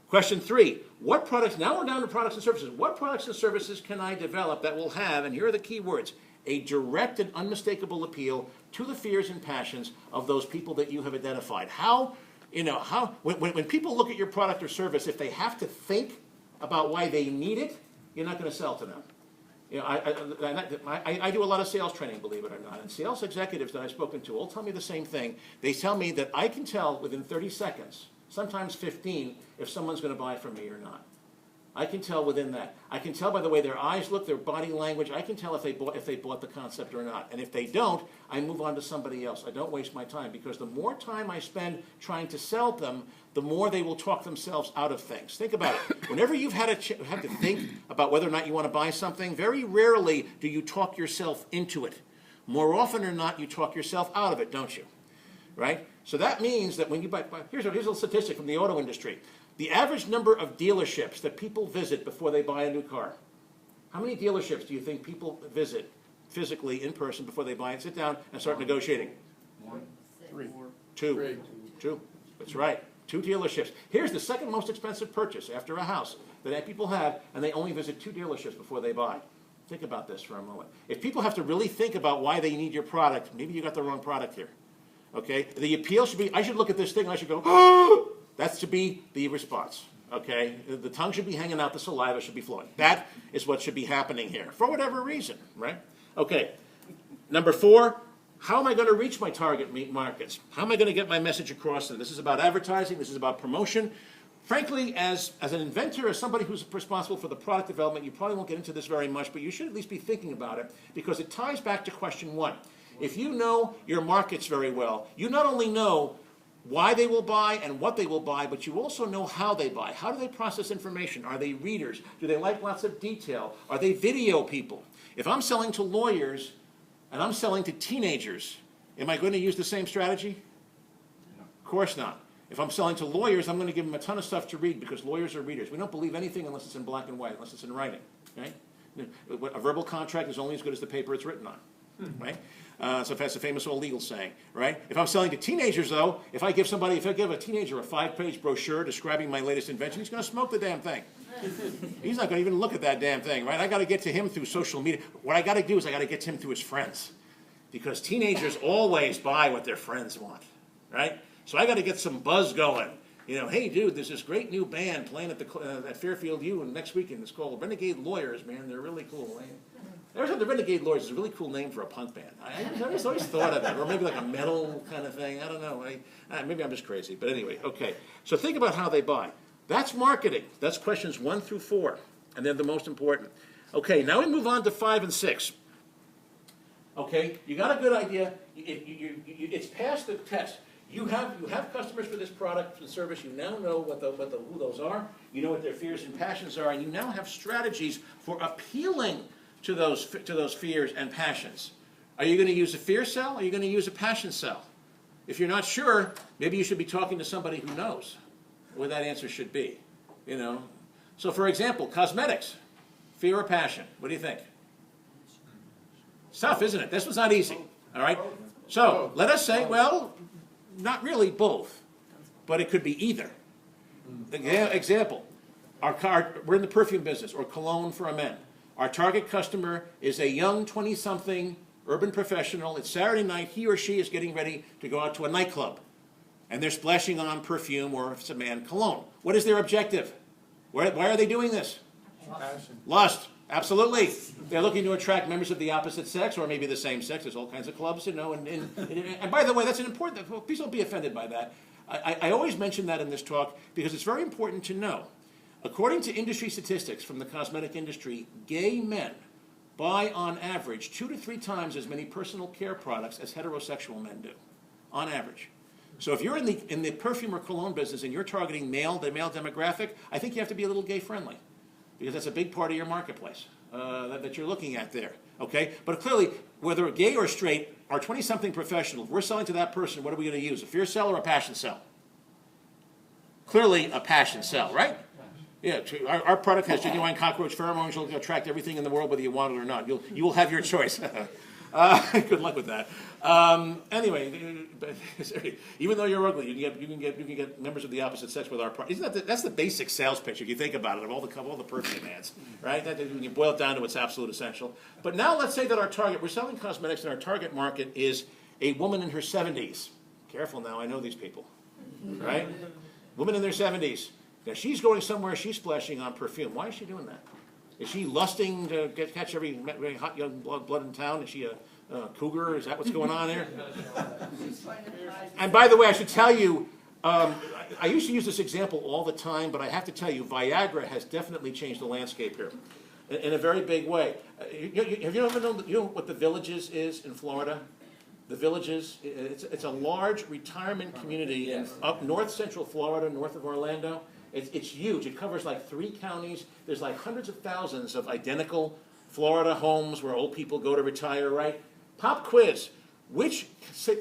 Question 3. What products, now we're down to products and services. What products and services can I develop that will have, and here are the key words, a direct and unmistakable appeal to the fears and passions of those people that you have identified? When people look at your product or service, if they have to think about why they need it, you're not going to sell to them. You know, I do a lot of sales training, believe it or not, and sales executives that I've spoken to all tell me the same thing. They tell me that I can tell within 30 seconds, sometimes 15, if someone's going to buy from me or not. I can tell within that. I can tell by the way their eyes look, their body language. I can tell if they bought the concept or not. And if they don't, I move on to somebody else. I don't waste my time, because the more time I spend trying to sell them, the more they will talk themselves out of things. Think about it. Whenever you've had to think about whether or not you want to buy something, very rarely do you talk yourself into it. More often than not, you talk yourself out of it, don't you? Right? So that means that when you buy, here's a little statistic from the auto industry. The average number of dealerships that people visit before they buy a new car. How many dealerships do you think people visit physically in person before they buy and sit down and start negotiating? 1, 3, 2. 2. That's right. 2 dealerships. Here's the second most expensive purchase after a house that people have, and they only visit 2 dealerships before they buy. Think about this for a moment. If people have to really think about why they need your product, maybe you got the wrong product here. Okay? The appeal should be, I should look at this thing and I should go, oh! That's to be the response, okay? The tongue should be hanging out, the saliva should be flowing. That is what should be happening here, for whatever reason, right? Okay, number 4, how am I going to reach my target markets? How am I going to get my message across to them? This is about advertising, this is about promotion. frankly, as an inventor, as somebody who's responsible for the product development, you probably won't get into this very much, but you should at least be thinking about it, because it ties back to question one. If you know your markets very well, you not only know why they will buy and what they will buy, but you also know how they buy. How do they process information? Are they readers? Do they like lots of detail? Are they video people? If I'm selling to lawyers and I'm selling to teenagers, am I going to use the same strategy? Of course not. If I'm selling to lawyers, I'm going to give them a ton of stuff to read, because lawyers are readers. We don't believe anything unless it's in black and white, unless it's in writing. Right? A verbal contract is only as good as the paper it's written on. Right? So that's a famous old legal saying, right? If I'm selling to teenagers, though, if I give a teenager a 5-page brochure describing my latest invention, he's going to smoke the damn thing. He's not going to even look at that damn thing, right? I got to get to him through social media. What I got to do is I got to get to him through his friends, because teenagers always buy what their friends want, right? So I got to get some buzz going. You know, hey, dude, there's this great new band playing at Fairfield U and next weekend. It's called Renegade Lawyers, man. They're really cool. I always thought the Renegade Lawyers is a really cool name for a punk band. I always thought of that, or maybe like a metal kind of thing. I don't know. Maybe I'm just crazy. But anyway, okay. So think about how they buy. That's marketing. That's questions 1 through 4, and they're the most important. Okay, now we move on to 5 and 6. Okay, you got a good idea. It's past the test. You have customers for this product and service. You now know who those are. You know what their fears and passions are, and you now have strategies for appealing to those fears and passions. Are you going to use a fear sell, or are you going to use a passion sell? If you're not sure, maybe you should be talking to somebody who knows what that answer should be. You know. So, for example, cosmetics, fear or passion. What do you think? It's tough, isn't it? This was not easy. All right. So let us say, well, not really both, but it could be either. Example: we're in the perfume business, or cologne for men. Our target customer is a young 20-something urban professional. It's Saturday night. He or she is getting ready to go out to a nightclub, and they're splashing on perfume, or if it's a man, cologne. What is their objective? Why are they doing this? Passion. Lust. Absolutely. They're looking to attract members of the opposite sex, or maybe the same sex. There's all kinds of clubs, you know. And by the way, that's an important. Please don't be offended by that. I always mention that in this talk because it's very important to know. According to industry statistics from the cosmetic industry, gay men buy on average 2 to 3 times as many personal care products as heterosexual men do, on average. So if you're in the perfume or cologne business and you're targeting the male demographic, I think you have to be a little gay friendly, because that's a big part of your marketplace that you're looking at there. Okay, but clearly, whether gay or straight, our 20-something professional, if we're selling to that person, what are we going to use? A fear sell or a passion sell? Clearly, a passion sell, right? Yeah, our product has genuine cockroach pheromones. You'll attract everything in the world, whether you want it or not. You will have your choice. Good luck with that. Anyway, even though you're ugly, you can get members of the opposite sex with our product. Isn't that's the basic sales pitch if you think about it of all the perfume ads, right? When you boil it down to its absolute essential. But now let's say that we're selling cosmetics, and our target market is a woman in her 70s. Careful now, I know these people, right? Woman in their 70s. Now she's going somewhere, she's splashing on perfume. Why is she doing that? Is she lusting to catch every hot young blood in town? Is she a cougar? Is that what's going on there? And by the way, I should tell you, I used to use this example all the time, but I have to tell you, Viagra has definitely changed the landscape here in a very big way. Have you ever known what the Villages is in Florida? The Villages, it's a large retirement community up north central Florida, north of Orlando. It's huge. It covers like 3 counties. There's like hundreds of thousands of identical Florida homes where old people go to retire, right? Pop quiz. Which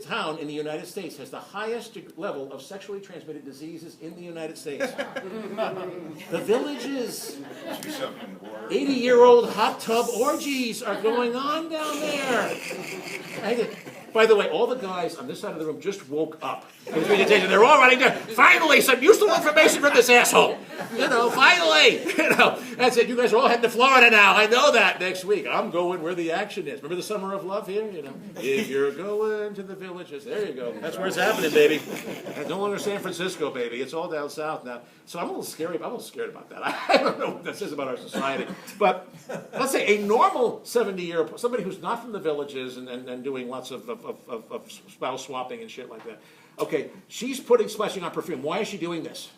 town in the United States has the highest level of sexually transmitted diseases in the United States? The Villages. 80-year-old hot tub orgies are going on down there. By the way, all the guys on this side of the room just woke up. They're all running down. Finally, some useful information from this asshole. Finally. That's it. You guys are all heading to Florida now. I know that. Next week, I'm going where the action is. Remember the Summer of Love here? If you're going to the Villages, there you go. That's where it's happening, baby. No longer San Francisco, baby. It's all down south now. So I'm a little scared about that. I don't know what that says about our society. But let's say a normal 70-year, somebody who's not from the Villages and doing lots of spouse swapping and shit like that. Okay, she's splashing on perfume. Why is she doing this?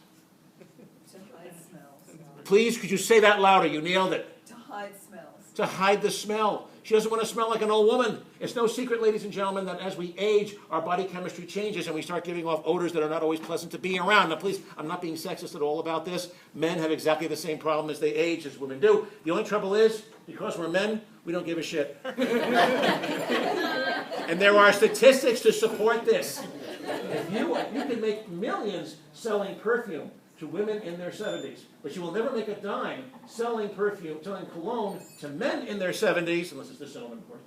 Please, could you say that louder? You nailed it. To hide smells. To hide the smell. She doesn't want to smell like an old woman. It's no secret, ladies and gentlemen, that as we age, our body chemistry changes and we start giving off odors that are not always pleasant to be around. Now, please, I'm not being sexist at all about this. Men have exactly the same problem as they age as women do. The only trouble is, because we're men, we don't give a shit. And there are statistics to support this. If you can make millions selling perfume to women in their 70s, but you will never make a dime selling perfume, selling cologne to men in their 70s, unless it's the gentleman, of course.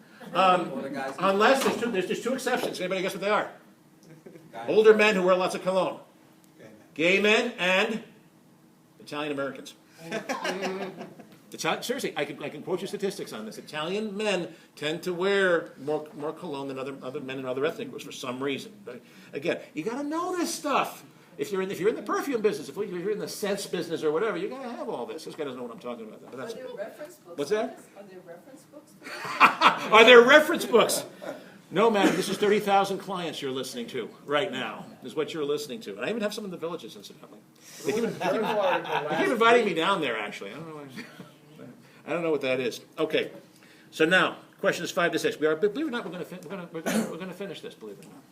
Unless there's two exceptions. Anybody guess what they are? Older men who wear lots of cologne. Gay men and Italian Americans. Seriously, I can quote you statistics on this. Italian men tend to wear more cologne than other men in other ethnic groups for some reason. But again, you got to know this stuff. If you're in the perfume business, if you're in the scents business or whatever, you got to have all this. This guy doesn't know what I'm talking about. But Are there reference books? What's that? Are there reference books? Are there reference books? No, madam. This is 30,000 clients you're listening to right now. This is what you're listening to. And I even have some in the villages, incidentally. They keep inviting me down there, actually. I don't know what that is. Okay. So now, questions 5 to 6. Believe it or not, we're going to finish this. Believe it or not.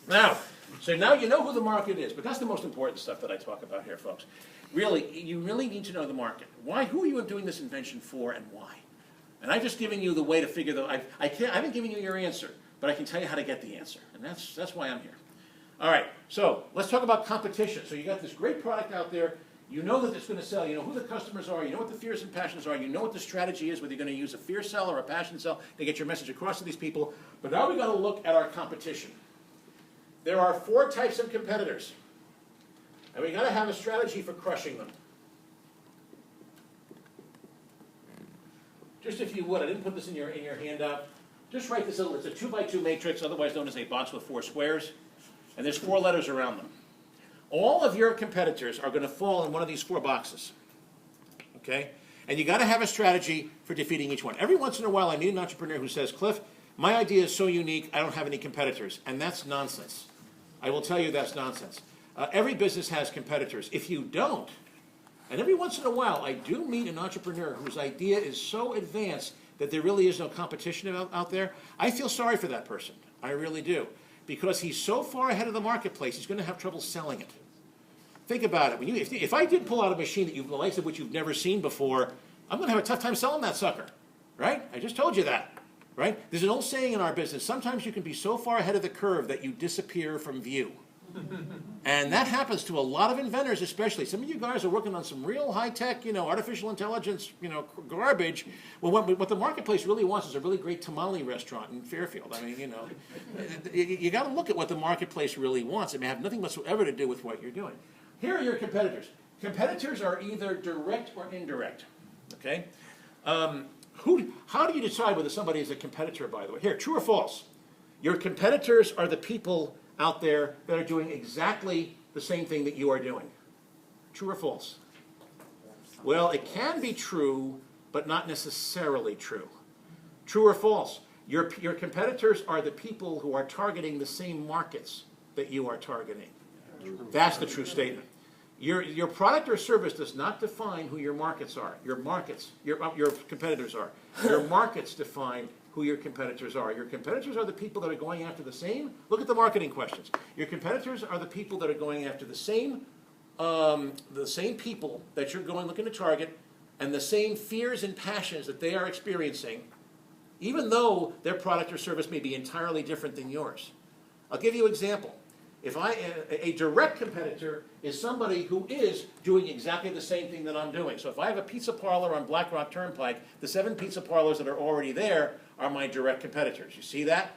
Now, so now you know who the market is, but that's the most important stuff that I talk about here, folks. Really, you really need to know the market. Why? Who are you doing this invention for, and why? And I've just given you the way to figure that. I haven't given you your answer, but I can tell you how to get the answer, and that's why I'm here. All right. So let's talk about competition. So you got this great product out there. You know that it's going to sell. You know who the customers are. You know what the fears and passions are. You know what the strategy is, whether you're going to use a fear sell or a passion sell to get your message across to these people. But now we've got to look at our competition. There are 4 types of competitors, and we've got to have a strategy for crushing them. Just if you would, I didn't put this in your handout. Just write this little. It's a 2x2 matrix, otherwise known as a box with 4 squares, and there's 4 letters around them. All of your competitors are going to fall in one of these 4 boxes. Okay? And you got to have a strategy for defeating each one. Every once in a while, I meet an entrepreneur who says, "Cliff, my idea is so unique, I don't have any competitors," and that's nonsense. I will tell you that's nonsense. Every business has competitors. If you don't, and every once in a while I do meet an entrepreneur whose idea is so advanced that there really is no competition out there, I feel sorry for that person. I really do. Because he's so far ahead of the marketplace, he's going to have trouble selling it. Think about it. If I did pull out a machine that the likes of which you've never seen before, I'm going to have a tough time selling that sucker. Right? I just told you that. Right? There's an old saying in our business, sometimes you can be so far ahead of the curve that you disappear from view. And that happens to a lot of inventors especially. Some of you guys are working on some real high-tech, artificial intelligence, garbage. Well, what the marketplace really wants is a really great tamale restaurant in Fairfield. I mean, you got to look at what the marketplace really wants. It may have nothing whatsoever to do with what you're doing. Here are your competitors. Competitors are either direct or indirect. Okay? How do you decide whether somebody is a competitor, by the way? Here, true or false? Your competitors are the people out there that are doing exactly the same thing that you are doing. True or false? Well, it can be true, but not necessarily true. True or false? Your competitors are the people who are targeting the same markets that you are targeting. That's the true statement. Your product or service does not define who your markets are. Your competitors are. Your markets define who your competitors are. Your competitors are the people that are going after the same. Look at the marketing questions. Your competitors are the people that are going after the same people that you're looking to target, and the same fears and passions that they are experiencing, even though their product or service may be entirely different than yours. I'll give you an example. A direct competitor is somebody who is doing exactly the same thing that I'm doing. So if I have a pizza parlor on Black Rock Turnpike, the 7 pizza parlors that are already there are my direct competitors. You see that?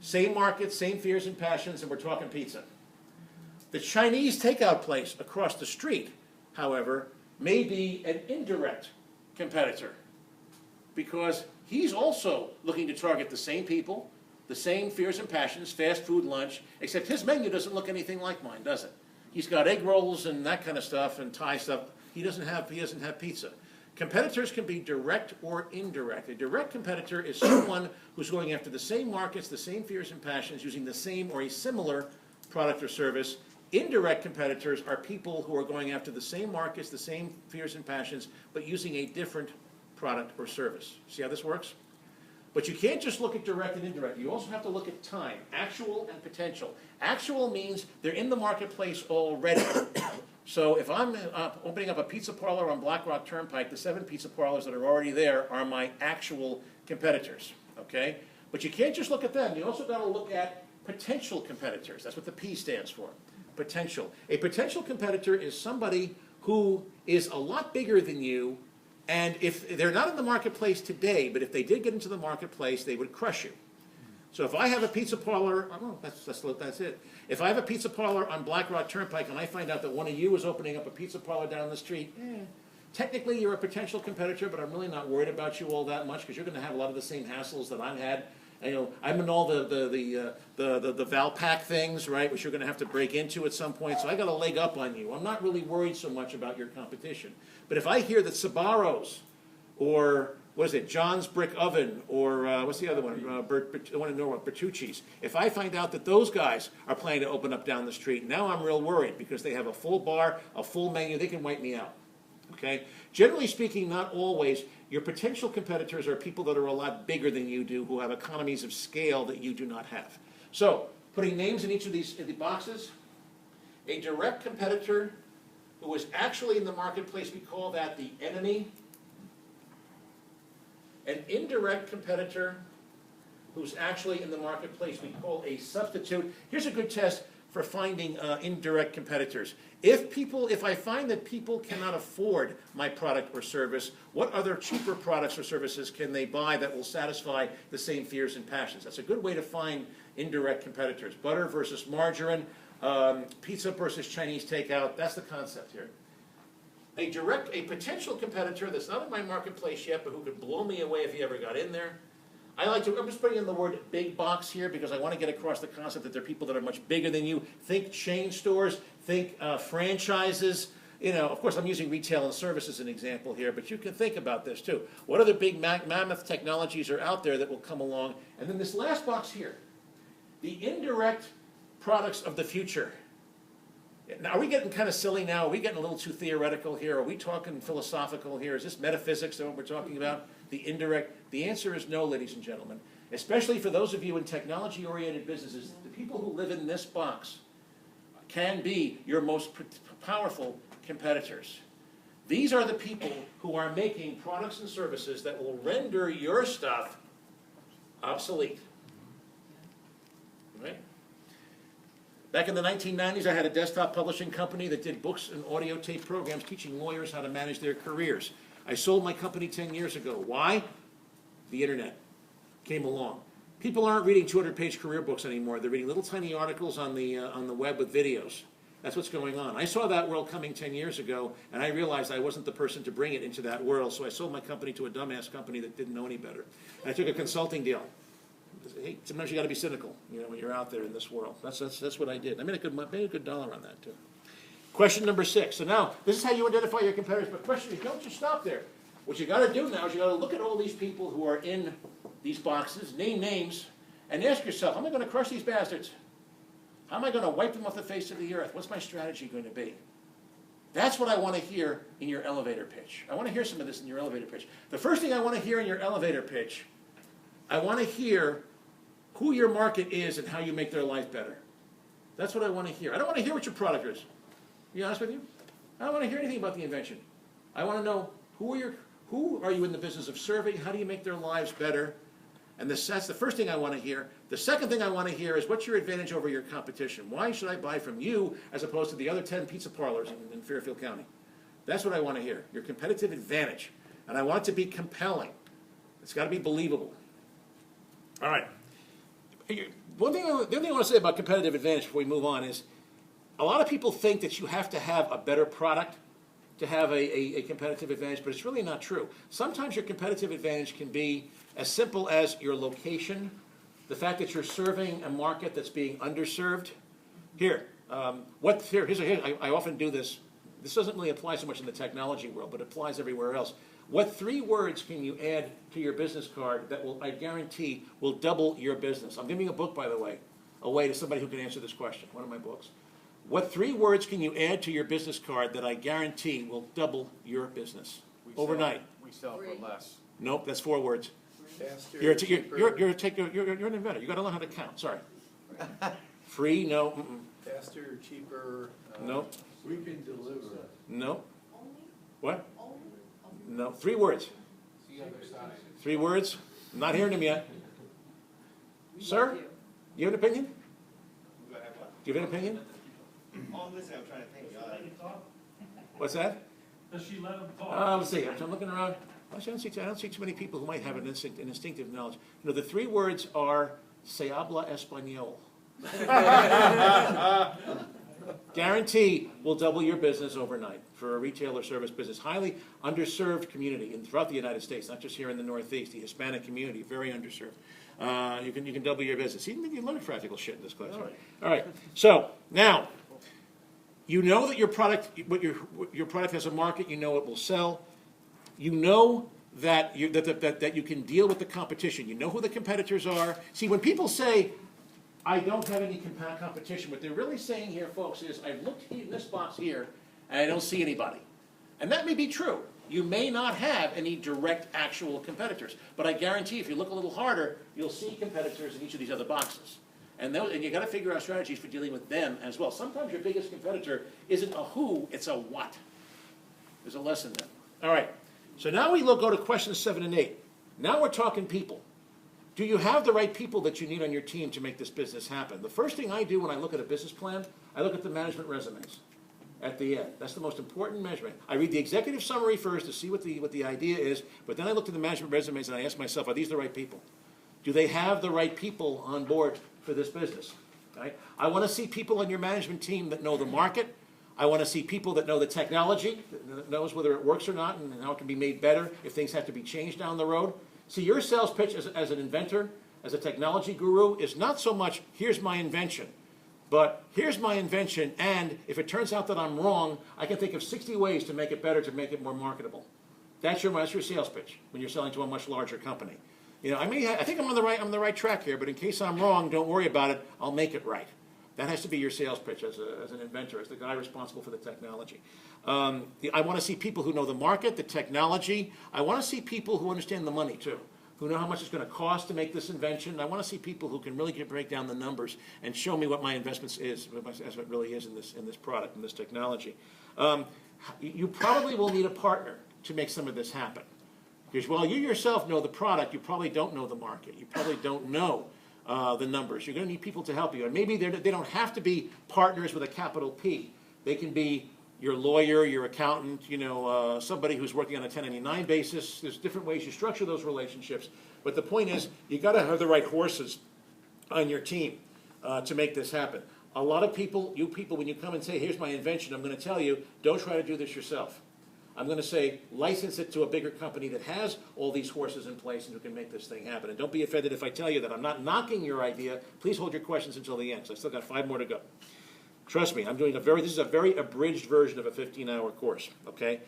Same market, same fears and passions, and we're talking pizza. The Chinese takeout place across the street, however, may be an indirect competitor because he's also looking to target the same people, the same fears and passions, fast food lunch, except his menu doesn't look anything like mine, does it? He's got egg rolls and that kind of stuff and Thai stuff. He doesn't have pizza. Competitors can be direct or indirect. A direct competitor is someone who's going after the same markets, the same fears and passions, using the same or a similar product or service. Indirect competitors are people who are going after the same markets, the same fears and passions, but using a different product or service. See how this works? But you can't just look at direct and indirect. You also have to look at time, actual and potential. Actual means they're in the marketplace already. So if I'm opening up a pizza parlor on Black Rock Turnpike, the 7 pizza parlors that are already there are my actual competitors, okay? But you can't just look at them. You also got to look at potential competitors. That's what the P stands for, potential. A potential competitor is somebody who is a lot bigger than you, and if they're not in the marketplace today, but if they did get into the marketplace, they would crush you. So if I have a pizza parlor, oh, that's it. If I have a pizza parlor on Black Rock Turnpike and I find out that one of you is opening up a pizza parlor down the street, technically you're a potential competitor, but I'm really not worried about you all that much because you're going to have a lot of the same hassles that I've had. You know, I'm in all the Valpak things, right, which you're going to have to break into at some point. So I got a leg up on you. I'm not really worried so much about your competition. But if I hear that Sbarro's or what is it, John's Brick Oven, or what's the other one, the one in Norwalk, Bertucci's. If I find out that those guys are planning to open up down the street, now I'm real worried because they have a full bar, a full menu, they can wipe me out. Okay? Generally speaking, not always. Your potential competitors are people that are a lot bigger than you do, who have economies of scale that you do not have. So, putting names in each of these boxes, a direct competitor who is actually in the marketplace, we call that the enemy. An indirect competitor who's actually in the marketplace we call a substitute. Here's a good test for finding indirect competitors. If I find that people cannot afford my product or service, what other cheaper products or services can they buy that will satisfy the same fears and passions? That's a good way to find indirect competitors. Butter versus margarine, pizza versus Chinese takeout, that's the concept here. A potential competitor that's not in my marketplace yet, but who could blow me away if he ever got in there. I'm just putting in the word big box here because I want to get across the concept that there are people that are much bigger than you. Think chain stores, think franchises. You know, of course, I'm using retail and service as an example here, but you can think about this too. What other big mammoth technologies are out there that will come along? And then this last box here, the indirect products of the future. Now, are we getting kind of silly now? Are we getting a little too theoretical here? Are we talking philosophical here? Is this metaphysics that what we're talking about? The indirect? The answer is no, ladies and gentlemen. Especially for those of you in technology-oriented businesses, the people who live in this box can be your most powerful competitors. These are the people who are making products and services that will render your stuff obsolete. Right? Back in the 1990s, I had a desktop publishing company that did books and audio tape programs teaching lawyers how to manage their careers. I sold my company 10 years ago. Why? The internet came along. People aren't reading 200-page career books anymore. They're reading little tiny articles on the web with videos. That's what's going on. I saw that world coming 10 years ago, and I realized I wasn't the person to bring it into that world, so I sold my company to a dumbass company that didn't know any better. And I took a consulting deal. Hey, sometimes you got to be cynical, you know, when you're out there in this world. That's what I did. I made a good dollar on that too. Question number 6. So now this is how you identify your competitors. But question is, don't just stop there. What you got to do now is you got to look at all these people who are in these boxes, name names, and ask yourself, how am I going to crush these bastards? How am I going to wipe them off the face of the earth? What's my strategy going to be? That's what I want to hear in your elevator pitch. I want to hear some of this in your elevator pitch. The first thing I want to hear in your elevator pitch, I want to hear who your market is and how you make their life better. That's what I want to hear. I don't want to hear what your product is. To be honest with you, I don't want to hear anything about the invention. I want to know who are you in the business of serving? How do you make their lives better? And that's the first thing I want to hear. The second thing I want to hear is what's your advantage over your competition? Why should I buy from you as opposed to the other 10 pizza parlors in Fairfield County? That's what I want to hear, your competitive advantage. And I want it to be compelling. It's got to be believable. All right. The other thing I want to say about competitive advantage before we move on is a lot of people think that you have to have a better product to have a competitive advantage, but it's really not true. Sometimes your competitive advantage can be as simple as your location, the fact that you're serving a market that's being underserved. I often do this. This doesn't really apply so much in the technology world, but it applies everywhere else. What 3 words can you add to your business card that will, I guarantee, will double your business? I'm giving a book, by the way, away to somebody who can answer this question, one of my books. What 3 words can you add to your business card that I guarantee will double your business overnight? We sell Free. for less. Nope, that's 4 words. Faster, You're cheaper, you're an inventor. You got to learn how to count. Sorry. Free? No. faster, cheaper. Nope. We can deliver. No. What? No. 3 words. The other side. 3 words. I'm not hearing them yet. Sir, you have an opinion? Do you have an opinion? Oh, listen, I'm trying to think. What's that? Does she let him talk? Let's see. I'm looking around. Actually, I don't see too many people who might have an instinctive knowledge. You know, the 3 words are "se habla español." Guarantee will double your business overnight for a retail or service business. Highly underserved community throughout the United States, not just here in the Northeast. The Hispanic community, very underserved. You can double your business. You learn practical shit in this class. All right. So now, you know that your product, your product has a market. You know it will sell. You know that you can deal with the competition. You know who the competitors are. See, when people say, "I don't have any competition," what they're really saying here, folks, is I've looked in this box here and I don't see anybody. And that may be true. You may not have any direct actual competitors, but I guarantee if you look a little harder, you'll see competitors in each of these other boxes. And you got to figure out strategies for dealing with them as well. Sometimes your biggest competitor isn't a who, it's a what. There's a lesson there. All right. So now we go to questions 7 and 8. Now we're talking people. Do you have the right people that you need on your team to make this business happen? The first thing I do when I look at a business plan, I look at the management resumes at the end. That's the most important measurement. I read the executive summary first to see what the idea is, but then I look at the management resumes and I ask myself, are these the right people? Do they have the right people on board for this business? Right? I want to see people on your management team that know the market. I want to see people that know the technology, that knows whether it works or not and how it can be made better if things have to be changed down the road. See, your sales pitch as an inventor, as a technology guru, is not so much, here's my invention, but here's my invention, and if it turns out that I'm wrong, I can think of 60 ways to make it better, to make it more marketable. That's your sales pitch when you're selling to a much larger company. You know, I think I'm on the right track here, but in case I'm wrong, don't worry about it. I'll make it right. That has to be your sales pitch as an inventor, as the guy responsible for the technology. I want to see people who know the market, the technology. I want to see people who understand the money, too, who know how much it's going to cost to make this invention. I want to see people who can really break down the numbers and show me what my investments is, as what really is in this product, in this technology. You probably will need a partner to make some of this happen. Because while you yourself know the product, you probably don't know the market. You probably don't know the numbers. You're going to need people to help you. And maybe they don't have to be partners with a capital P. They can be your lawyer, your accountant, somebody who's working on a 1099 basis. There's different ways you structure those relationships. But the point is, you got to have the right horses on your team to make this happen. A lot of people, when you come and say, here's my invention, I'm going to tell you, don't try to do this yourself. I'm going to say, license it to a bigger company that has all these horses in place and who can make this thing happen. And don't be offended if I tell you that I'm not knocking your idea. Please hold your questions until the end. So I've still got 5 more to go. Trust me, this is a very abridged version of a 15-hour course, okay?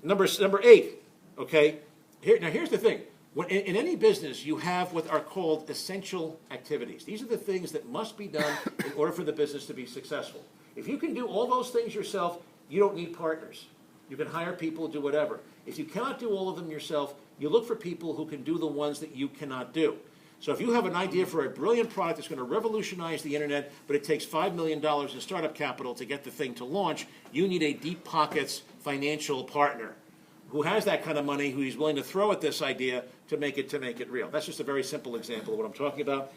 Number 8, okay? Here's the thing. In any business, you have what are called essential activities. These are the things that must be done in order for the business to be successful. If you can do all those things yourself, you don't need partners. You can hire people, do whatever. If you cannot do all of them yourself, you look for people who can do the ones that you cannot do. So if you have an idea for a brilliant product that's going to revolutionize the internet, but it takes $5 million in startup capital to get the thing to launch, you need a deep pockets financial partner who has that kind of money, who is willing to throw at this idea to make it real. That's just a very simple example of what I'm talking about.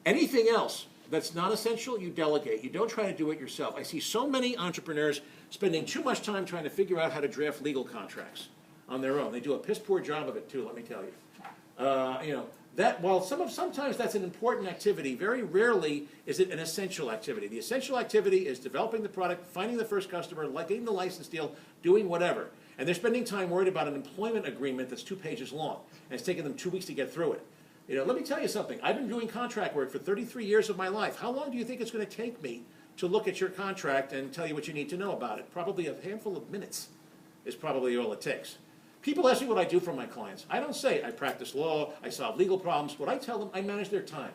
Anything else that's not essential, you delegate. You don't try to do it yourself. I see so many entrepreneurs spending too much time trying to figure out how to draft legal contracts on their own. They do a piss poor job of it too, let me tell you. That while sometimes that's an important activity, very rarely is it an essential activity. The essential activity is developing the product, finding the first customer, getting the license deal, doing whatever. And they're spending time worried about an employment agreement that's 2 pages long, and it's taken them 2 weeks to get through it. Let me tell you something. I've been doing contract work for 33 years of my life. How long do you think it's going to take me to look at your contract and tell you what you need to know about it? Probably a handful of minutes is probably all it takes. People ask me what I do for my clients. I don't say I practice law, I solve legal problems. What I tell them, I manage their time.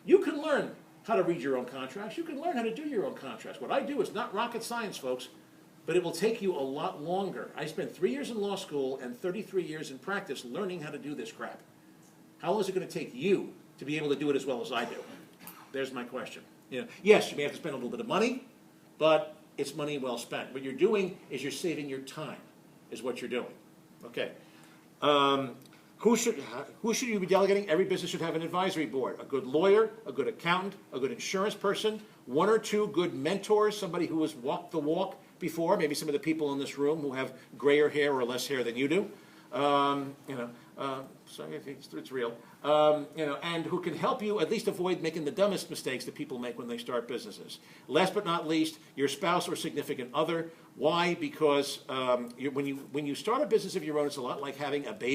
You can learn how to read your own contracts. You can learn how to do your own contracts. What I do is not rocket science, folks, but it will take you a lot longer. I spent 3 years in law school and 33 years in practice learning how to do this crap. How long is it going to take you to be able to do it as well as I do? There's my question. You know, yes, you may have to spend a little bit of money, but it's money well spent. What you're doing is you're saving your time, is what you're doing. Okay. Who should you be delegating? Every business should have an advisory board. A good lawyer, a good accountant, a good insurance person, 1 or 2 good mentors, somebody who has walked the walk before, maybe some of the people in this room who have grayer hair or less hair than you do. Sorry, it's real. And who can help you at least avoid making the dumbest mistakes that people make when they start businesses. Last but not least, your spouse or significant other. Why? Because when you start a business of your own, it's a lot like having a baby.